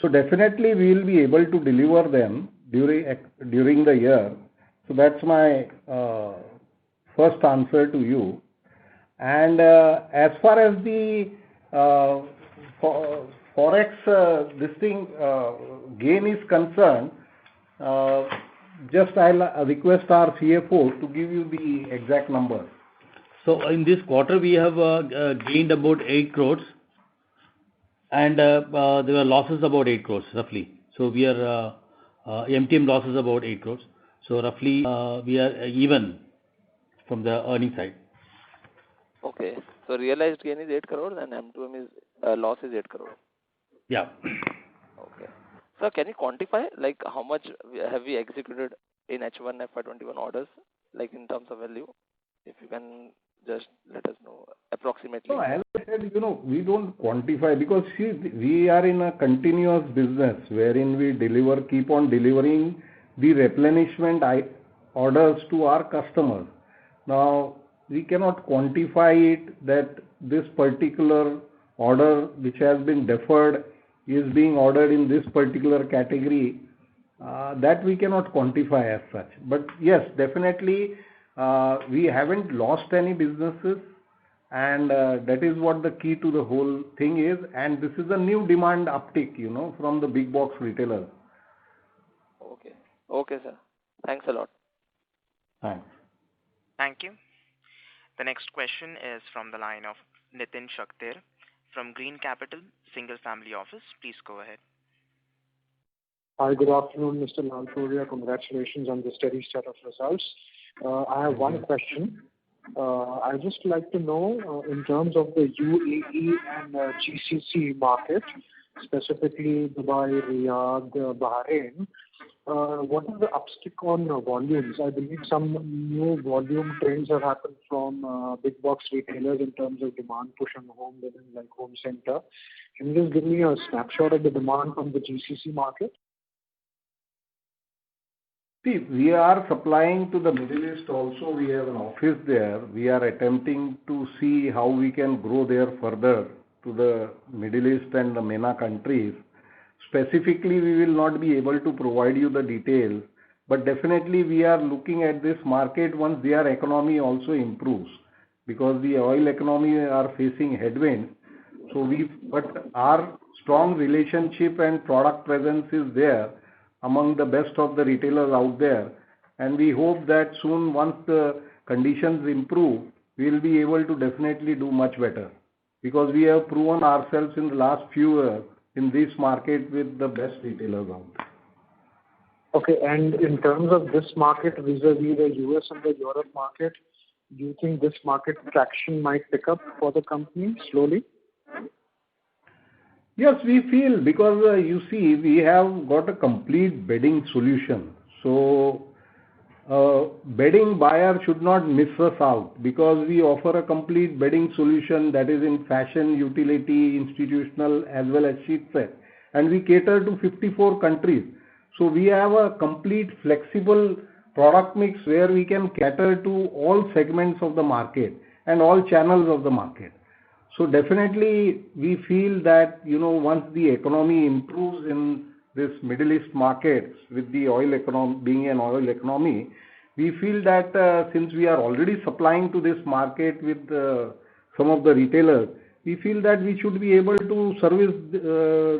So definitely we will be able to deliver them during the year. So that's my first answer to you. And as far as the forex gain is concerned, just I'll request our CFO to give you the exact number. So in this quarter we have gained about 8 crores and there were losses about 8 crores roughly. So we are MTM losses about 8 crores. So roughly we are even from the earning side. Okay. So realized gain is 8 crores and M2M is loss is 8 crores. Yeah. Okay. So can you quantify like how much have we executed in H1 FY21 orders, like in terms of value? If you can just let us know approximately. So as I said, we don't quantify because see, we are in a continuous business wherein we keep on delivering the replenishment orders to our customers. Now, we cannot quantify it that this particular order which has been deferred is being ordered in this particular category. That we cannot quantify as such. But yes, definitely we haven't lost any businesses, and that is what the key to the whole thing is. And this is a new demand uptick, from the big box retailers. Okay. Okay, sir. Thanks a lot. Thanks. Thank you. The next question is from the line of Nitin Shakdher from Green Capital Single Family Office. Please go ahead. Hi, good afternoon, Mr. Lalpuria. Congratulations on the steady set of results. I have one question. I'd just like to know, in terms of the UAE and GCC market, specifically Dubai, Riyadh, Bahrain, what is the upstick on volumes? I believe some new volume trends have happened from big box retailers in terms of demand push on home living, like home center. Can you just give me a snapshot of the demand from the GCC market? See, we are supplying to the Middle East also. We have an office there. We are attempting to see how we can grow there further to the Middle East and the MENA countries. Specifically, we will not be able to provide you the details, but definitely we are looking at this market once their economy also improves, because the oil economy are facing headwinds. But our strong relationship and product presence is there among the best of the retailers out there, and we hope that soon, once the conditions improve, we will be able to definitely do much better, because we have proven ourselves in the last few years in this market with the best retailers out there. Okay, and in terms of this market vis-a-vis the US and the Europe market, do you think this market traction might pick up for the company slowly? Yes, we feel, because you see, we have got a complete bedding solution. So, bedding buyer should not miss us out, because we offer a complete bedding solution that is in fashion, utility, institutional, as well as sheet set. And we cater to 54 countries. So, we have a complete flexible product mix where we can cater to all segments of the market. and all channels of the market. So definitely we feel that, once the economy improves in this Middle East markets with the oil economy being an oil economy, we feel that since we are already supplying to this market with some of the retailers, we feel that we should be able to service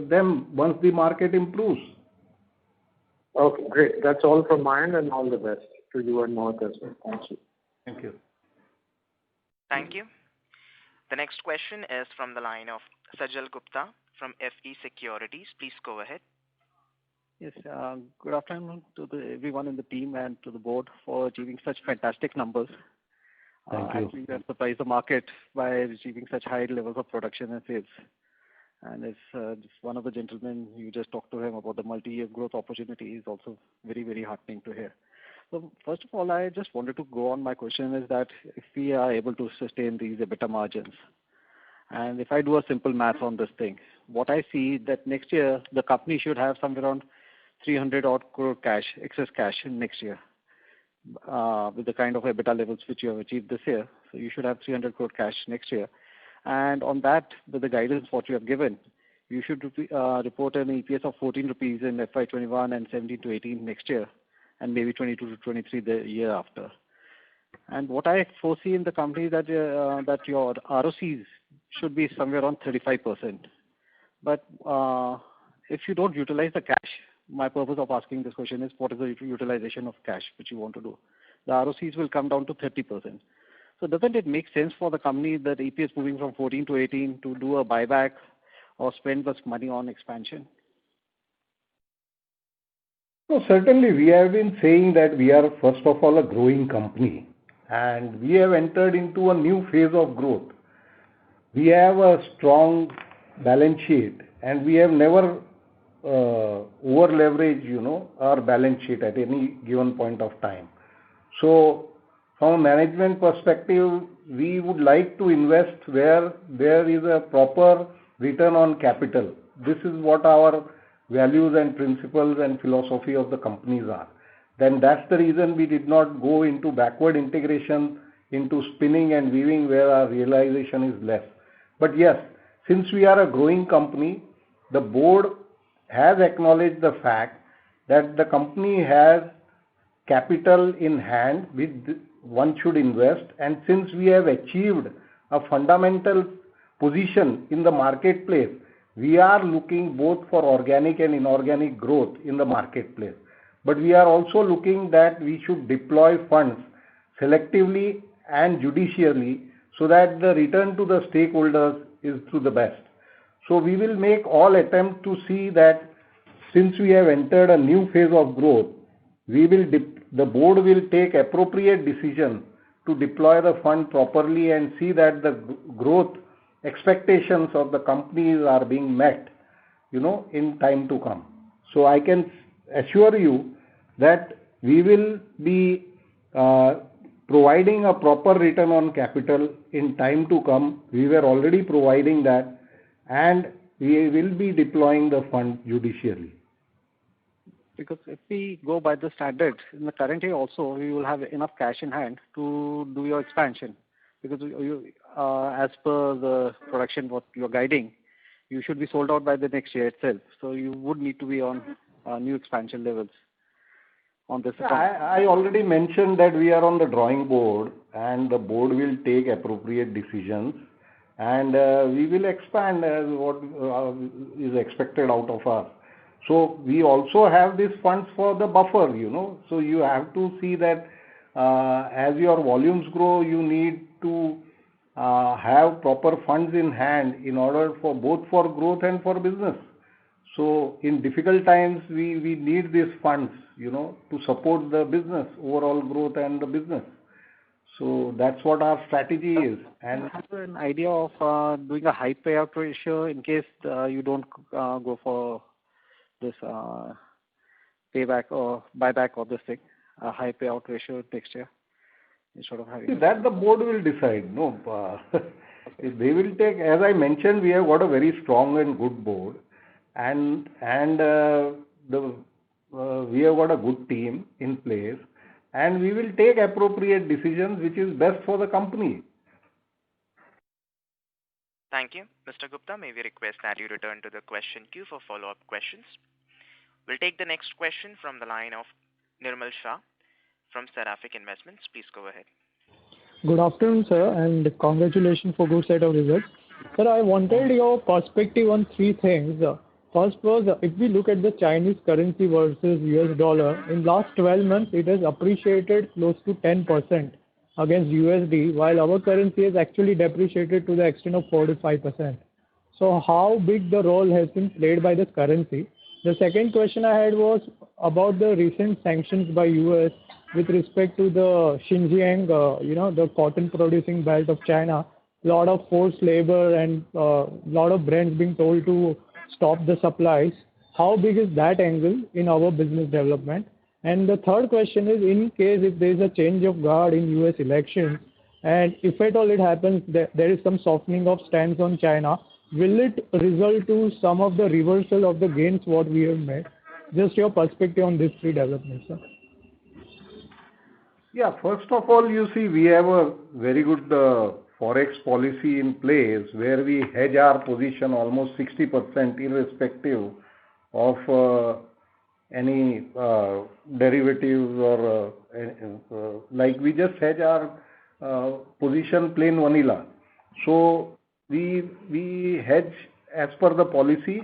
them once the market improves. Okay, great. That's all from my end, and all the best to you and Mohit as well. Thank you. Thank you. Thank you. The next question is from the line of Sajal Gupta from FE Securities. Please go ahead. Yes, good afternoon to everyone in the team and to the board for achieving such fantastic numbers. Thank you. Actually, you have surprised the market by achieving such high levels of production and sales. And it's just one of the gentlemen, you just talked to him about the multi-year growth opportunity is also very, very heartening to hear. So first of all, I just wanted to go on. My question is that if we are able to sustain these EBITDA margins, and if I do a simple math on this thing, what I see that next year the company should have somewhere around 300 odd crore cash, excess cash in next year, with the kind of EBITDA levels which you have achieved this year. So you should have 300 crore cash next year. And on that, with the guidance what you have given, you should report an EPS of 14 rupees in FY21 and 17 to 18 next year, and maybe 22 to 23 the year after. And what I foresee in the company that that your ROCs should be somewhere around 35%. But if you don't utilize the cash, my purpose of asking this question is what is the utilization of cash which you want to do? The ROCs will come down to 30%. So doesn't it make sense for the company that EPS moving from 14 to 18 to do a buyback or spend this money on expansion? No, certainly we have been saying that we are first of all a growing company, and we have entered into a new phase of growth. We have a strong balance sheet, and we have never over leveraged, our balance sheet at any given point of time. So from a management perspective, we would like to invest where there is a proper return on capital. This is what our values and principles and philosophy of the companies are. Then that's the reason we did not go into backward integration into spinning and weaving where our realization is less. But yes, since we are a growing company, the board has acknowledged the fact that the company has capital in hand which one should invest, and since we have achieved a fundamental position in the marketplace, we are looking both for organic and inorganic growth in the marketplace. But we are also looking that we should deploy funds selectively and judiciously so that the return to the stakeholders is to the best. So we will make all attempt to see that since we have entered a new phase of growth, the board will take appropriate decision to deploy the fund properly and see that the growth expectations of the companies are being met, in time to come. So I can assure you that we will be providing a proper return on capital in time to come. We were already providing that, and we will be deploying the fund judiciously. Because if we go by the standard, in the current year also, we will have enough cash in hand to do your expansion. Because as per the production what you're guiding, you should be sold out by the next year itself. So you would need to be on new expansion levels on this account. I already mentioned that we are on the drawing board, and the board will take appropriate decisions, and we will expand as what is expected out of us. So we also have these funds for the buffer, So you have to see that as your volumes grow, you need to have proper funds in hand in order for both for growth and for business. So in difficult times, we need these funds, to support the business, overall growth and the business. So that's what our strategy is. And I have an idea of doing a high payout ratio in case you don't go for this payback or buyback or this thing, a high payout ratio next year. Instead of having that the board will decide. No, they will take. As I mentioned, we have got a very strong and good board, and we have got a good team in place, and we will take appropriate decisions which is best for the company. Thank you. Mr. Gupta, may we request that you return to the question queue for follow-up questions. We'll take the next question from the line of Nirmal Shah from Seraphic Investments. Please go ahead. Good afternoon, sir, and congratulations for good set of results. Sir, I wanted your perspective on three things. First was, if we look at the Chinese currency versus US dollar, in last 12 months, it has appreciated close to 10% against USD, while our currency has actually depreciated to the extent of 45%. So how big the role has been played by the currency? The second question I had was about the recent sanctions by US with respect to the Xinjiang, the cotton producing belt of China. Lot of forced labor and lot of brands being told to stop the supplies. How big is that angle in our business development? And the third question is, in case if there is a change of guard in US elections, and if at all it happens that there is some softening of stance on China, will it result to some of the reversal of the gains what we have made? Just your perspective on these three developments, sir. Yeah, first of all, you see, we have a very good forex policy in place where we hedge our position almost 60% irrespective of any derivatives or like we just hedge our position plain vanilla. So we hedge as per the policy,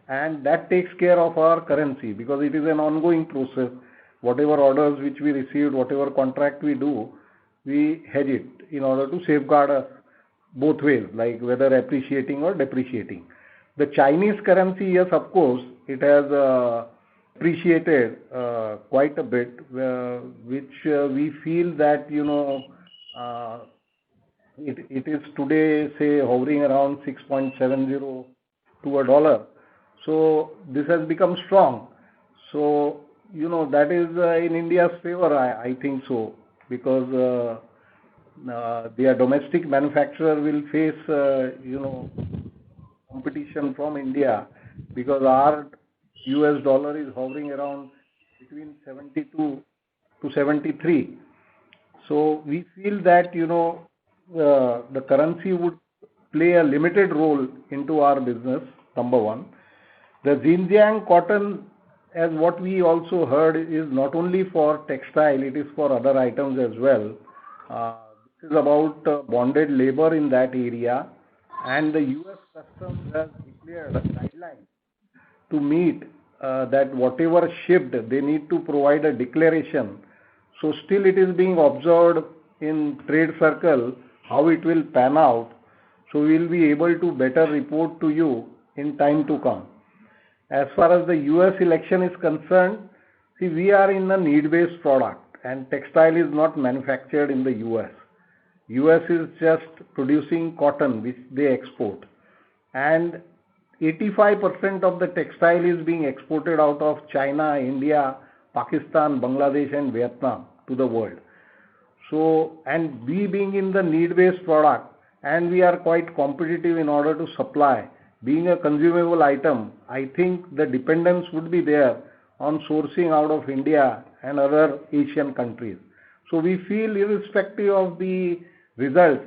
and that takes care of our currency because it is an ongoing process. Whatever orders which we received, whatever contract we do, we hedge it in order to safeguard both ways, like whether appreciating or depreciating. The Chinese currency, yes, of course, it has appreciated quite a bit, which we feel that, it is today, say, hovering around 6.70 to a dollar. So this has become strong. So, that is in India's favor, I think so, because their domestic manufacturer will face, competition from India because our US dollar is hovering around between 72 to 73. So we feel that, the currency would play a limited role into our business, number one. The Xinjiang cotton, as what we also heard, is not only for textile, it is for other items as well. This is about bonded labor in that area, and the US Customs has declared a guideline to meet that whatever shipped, they need to provide a declaration. So still it is being observed in trade circle how it will pan out. So we will be able to better report to you in time to come. As far as the US election is concerned, see, we are in a need-based product and textile is not manufactured in the US. US is just producing cotton which they export. And 85% of the textile is being exported out of China, India, Pakistan, Bangladesh and Vietnam to the world. So, and we being in the need-based product, and we are quite competitive in order to supply, being a consumable item, I think the dependence would be there on sourcing out of India and other Asian countries. So we feel irrespective of the results,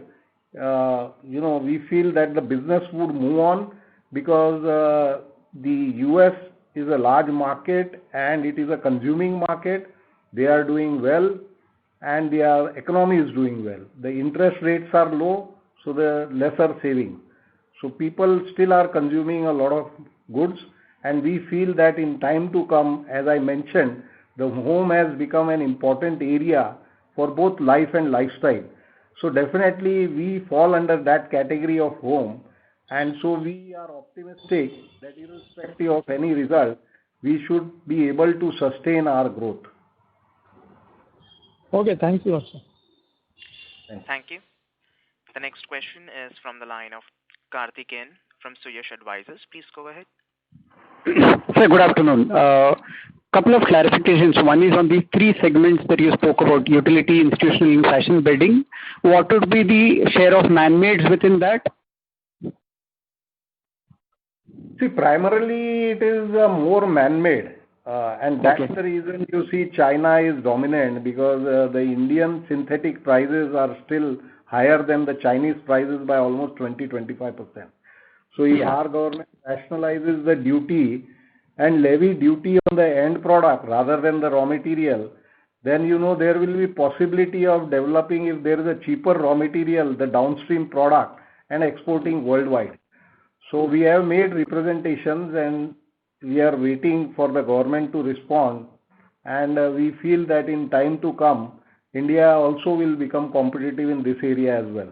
we feel that the business would move on because the US is a large market and it is a consuming market. They are doing well and their economy is doing well. The interest rates are low, so the lesser saving. So people still are consuming a lot of goods, and we feel that in time to come, as I mentioned, the home has become an important area for both life and lifestyle. So definitely we fall under that category of home, and so we are optimistic that irrespective of any result, we should be able to sustain our growth. Okay, thank you, sir. Thank you. The next question is from the line of Karthikeyan from Suyash Advisors. Please go ahead. Sir, good afternoon. Couple of clarifications. One is on the three segments that you spoke about, utility, institutional, and fashion bedding. What would be the share of man-mades within that? See, primarily it is more man-made. And that's the reason you see China is dominant, because the Indian synthetic prices are still higher than the Chinese prices by almost 20-25%. So if our government rationalizes the duty and levy duty on the end product rather than the raw material, then there will be possibility of developing, if there is a cheaper raw material, the downstream product and exporting worldwide. So we have made representations and we are waiting for the government to respond, and we feel that in time to come, India also will become competitive in this area as well.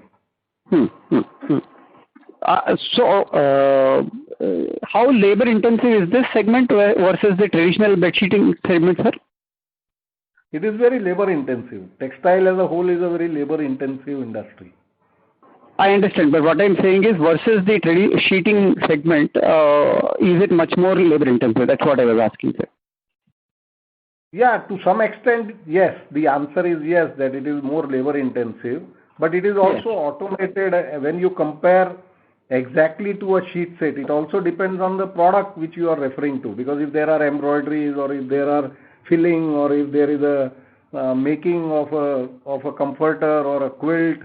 How labor intensive is this segment versus the traditional bedsheeting segment, sir? It is very labor intensive. Textile as a whole is a very labor intensive industry. I understand, but what I'm saying is versus the sheeting segment, is it much more labor intensive? That's what I was asking, sir. Yeah, to some extent, yes. The answer is yes, that it is more labor intensive, but it is also automated. When you compare exactly to a sheet set, it also depends on the product which you are referring to, because if there are embroideries or if there are filling or if there is a making of a comforter or a quilt,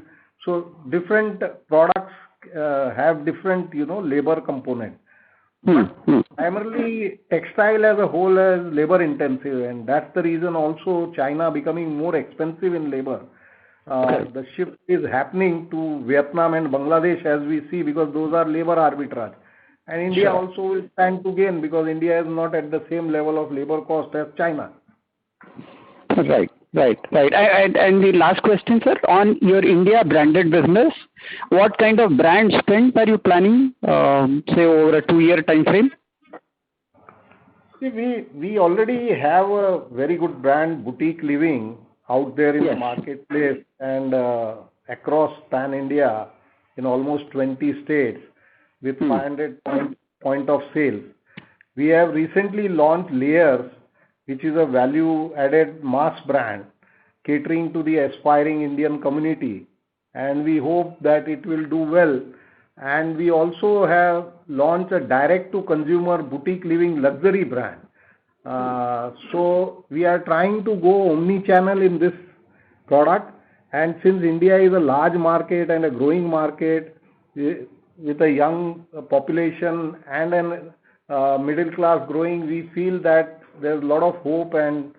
so different products have different labor component. Primarily textile as a whole is labor intensive, and that's the reason also China becoming more expensive in labor. The shift is happening to Vietnam and Bangladesh as we see, because those are labor arbitrage. And India also will stand to gain because India is not at the same level of labor cost as China. Right. And the last question, sir, on your India branded business, what kind of brand spend are you planning, say over a 2-year time frame? See, we already have a very good brand, Boutique Living, out there in the marketplace and across pan India in almost 20 states with 500 point of sale. We have recently launched Layers, which is a value-added mass brand catering to the aspiring Indian community, and we hope that it will do well. And we also have launched a direct-to-consumer Boutique Living luxury brand. So we are trying to go omni-channel in this product, and since India is a large market and a growing market with a young population and a middle class growing, we feel that there's a lot of hope and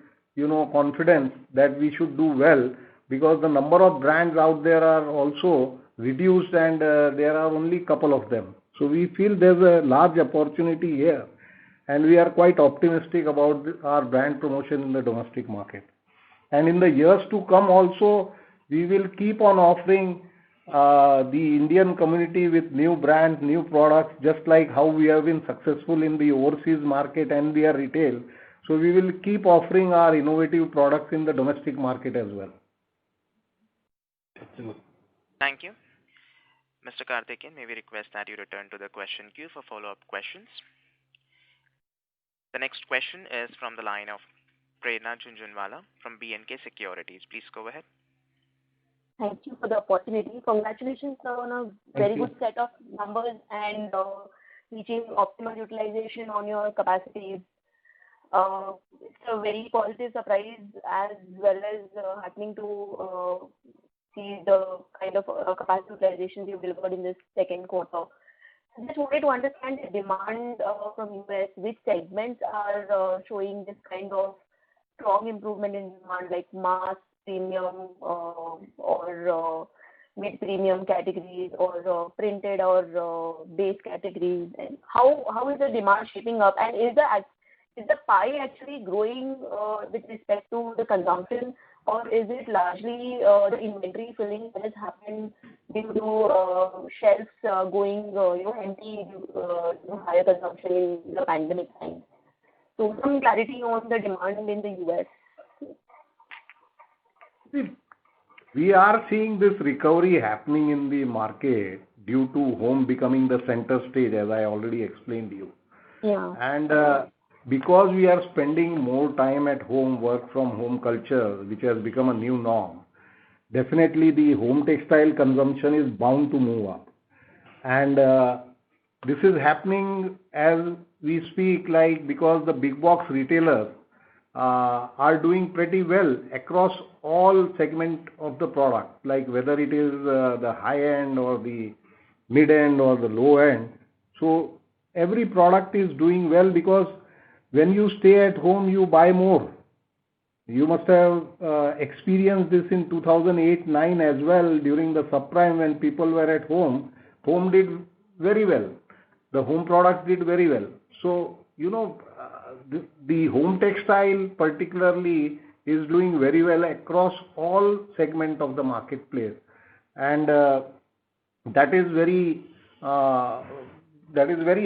confidence that we should do well, because the number of brands out there are also reduced and there are only a couple of them. So we feel there's a large opportunity here, and we are quite optimistic about our brand promotion in the domestic market. And in the years to come also, we will keep on offering the Indian community with new brands, new products, just like how we have been successful in the overseas market and their retail. So we will keep offering our innovative products in the domestic market as well. Thank you. Mr. Karthikeyan, may we request that you return to the question queue for follow-up questions. The next question is from the line of Prerna Jhunjhunwala from B&K Securities. Please go ahead. Thank you for the opportunity. Congratulations on a very good set of numbers and reaching optimal utilization on your capacities. It's a very positive surprise as well as happening to see the kind of capacity utilization you've delivered in this second quarter. I just wanted to understand the demand from US. Which segments are showing this kind of strong improvement in demand, like mass, premium, or mid-premium categories, or printed or base categories? And how is the demand shaping up? And is the pie actually growing with respect to the consumption, or is it largely the inventory filling that has happened due to shelves going empty due to higher consumption in the pandemic time? So some clarity on the demand in the US. We are seeing this recovery happening in the market due to home becoming the center stage, as I already explained to you. Yeah. And because we are spending more time at home, work from home culture, which has become a new norm, definitely the home textile consumption is bound to move up. And this is happening as we speak, like because the big box retailers are doing pretty well across all segment of the product, like whether it is the high end or the mid end or the low end. So every product is doing well because when you stay at home, you buy more. You must have experienced this in 2008-9 as well during the subprime when people were at home. Home did very well. The home products did very well. So, the home textile particularly is doing very well across all segment of the marketplace. And that is very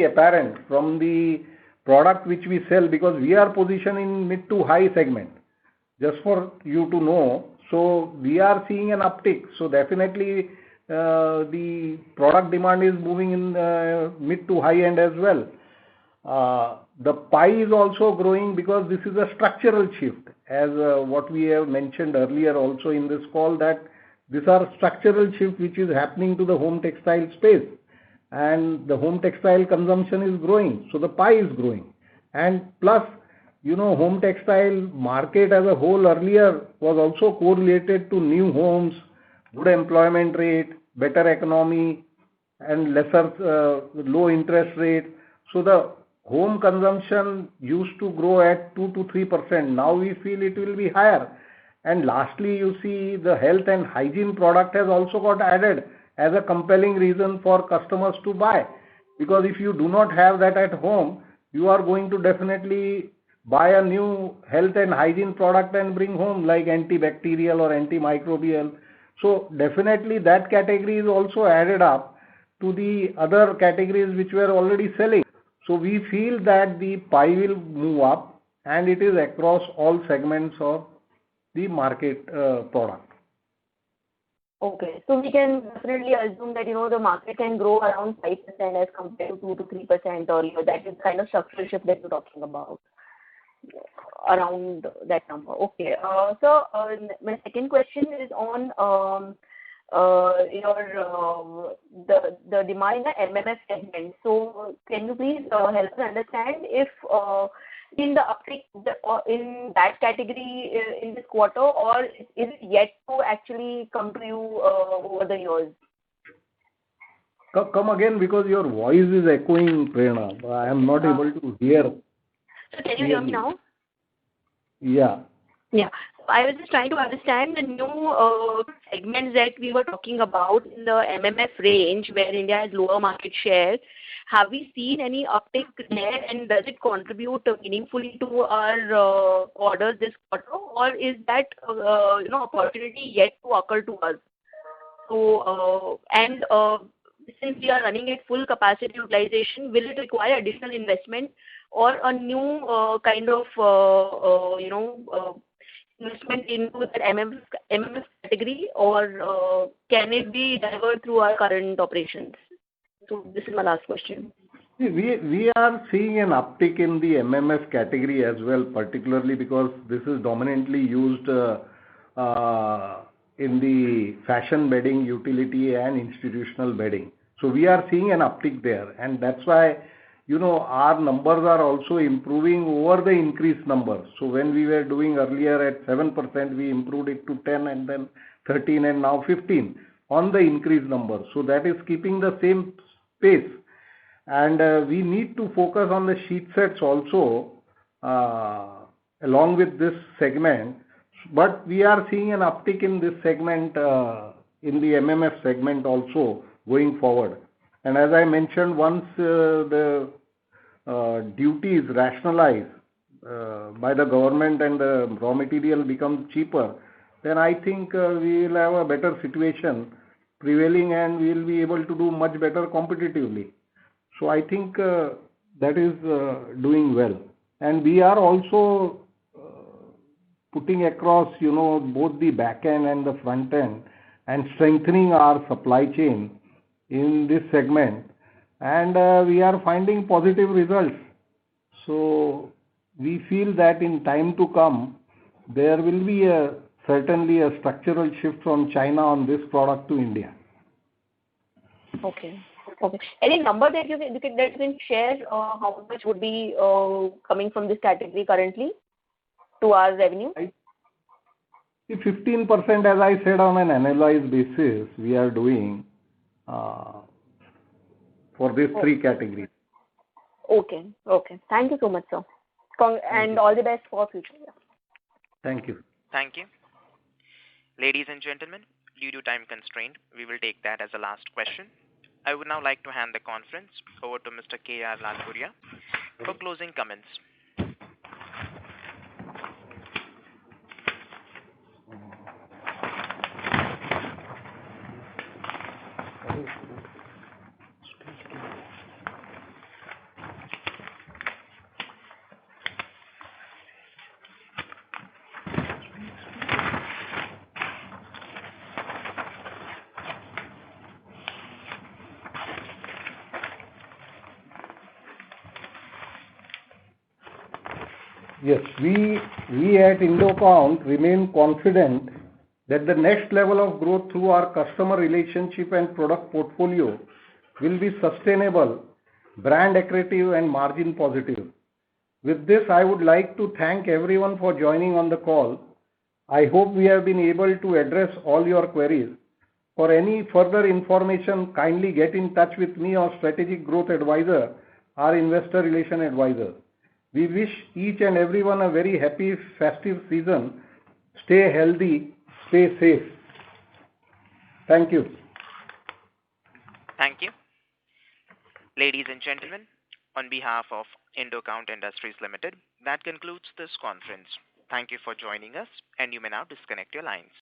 apparent from the product which we sell, because we are positioned in mid to high segment. Just for you to know, so we are seeing an uptick. So definitely the product demand is moving in mid to high end as well. The pie is also growing because this is a structural shift, as what we have mentioned earlier also in this call, that these are structural shift which is happening to the home textile space, and the home textile consumption is growing, so the pie is growing. And plus, home textile market as a whole earlier was also correlated to new homes, good employment rate, better economy, and lesser low interest rate. So the home consumption used to grow at 2 to 3%. Now we feel it will be higher. And lastly, you see the health and hygiene product has also got added as a compelling reason for customers to buy. Because if you do not have that at home, you are going to definitely buy a new health and hygiene product and bring home, like antibacterial or antimicrobial. So definitely that category is also added up to the other categories which were already selling. So we feel that the pie will move up, and it is across all segments of the market product. Okay, so we can definitely assume that the market can grow around 5% as compared to 2 to 3% earlier. That is kind of structural shift that you're talking about, around that number. Okay. So my second question is on the demand in the MMF segment. So can you please help us understand if in the uptick in that category in this quarter, or is it yet to actually come to you over the years? Come again, because your voice is echoing, Prerna. I am not able to hear. So can you hear me now? Yeah. Yeah. I was just trying to understand the new segments that we were talking about in the MMF range, where India has lower market share. Have we seen any uptick there, and does it contribute meaningfully to our orders this quarter, or is that opportunity yet to occur to us? So since we are running at full capacity utilization, will it require additional investment or a new kind of investment into that MMF category, or can it be delivered through our current operations? So this is my last question. We are seeing an uptick in the MMF category as well, particularly because this is dominantly used in the fashion bedding, utility, and institutional bedding. So we are seeing an uptick there, and that's why our numbers are also improving over the increased numbers. So when we were doing earlier at 7%, we improved it to 10 and then 13 and now 15 on the increased numbers. So that is keeping the same pace. And we need to focus on the sheet sets also along with this segment. But we are seeing an uptick in this segment, in the MMF segment also going forward. And as I mentioned, once the duties rationalized by the government and the raw material becomes cheaper, then I think we will have a better situation prevailing, and we will be able to do much better competitively. So I think that is doing well. And we are also putting across, both the back end and the front end, and strengthening our supply chain in this segment, and we are finding positive results. So we feel that in time to come, there will be certainly a structural shift from China on this product to India. Okay. Any number that you can share? How much would be coming from this category currently? to our revenue? The 15%, as I said, on an annualized basis, we are doing for these three categories. Okay. Thank you so much, sir. And all the best for future. Thank you. Thank you. Ladies and gentlemen, due to time constraint, we will take that as the last question. I would now like to hand the conference over to Mr. K.R. Lalpuria for closing comments. Yes, we at Indocount remain confident that the next level of growth through our customer relationship and product portfolio will be sustainable, brand accretive, and margin positive. With this, I would like to thank everyone for joining on the call. I hope we have been able to address all your queries. For any further information, kindly get in touch with me or Strategic Growth Advisor, our investor relation advisor. We wish each and everyone a very happy festive season. Stay healthy, stay safe. Thank you. Thank you. Ladies and gentlemen, on behalf of Indocount Industries Limited, that concludes this conference. Thank you for joining us, and you may now disconnect your lines.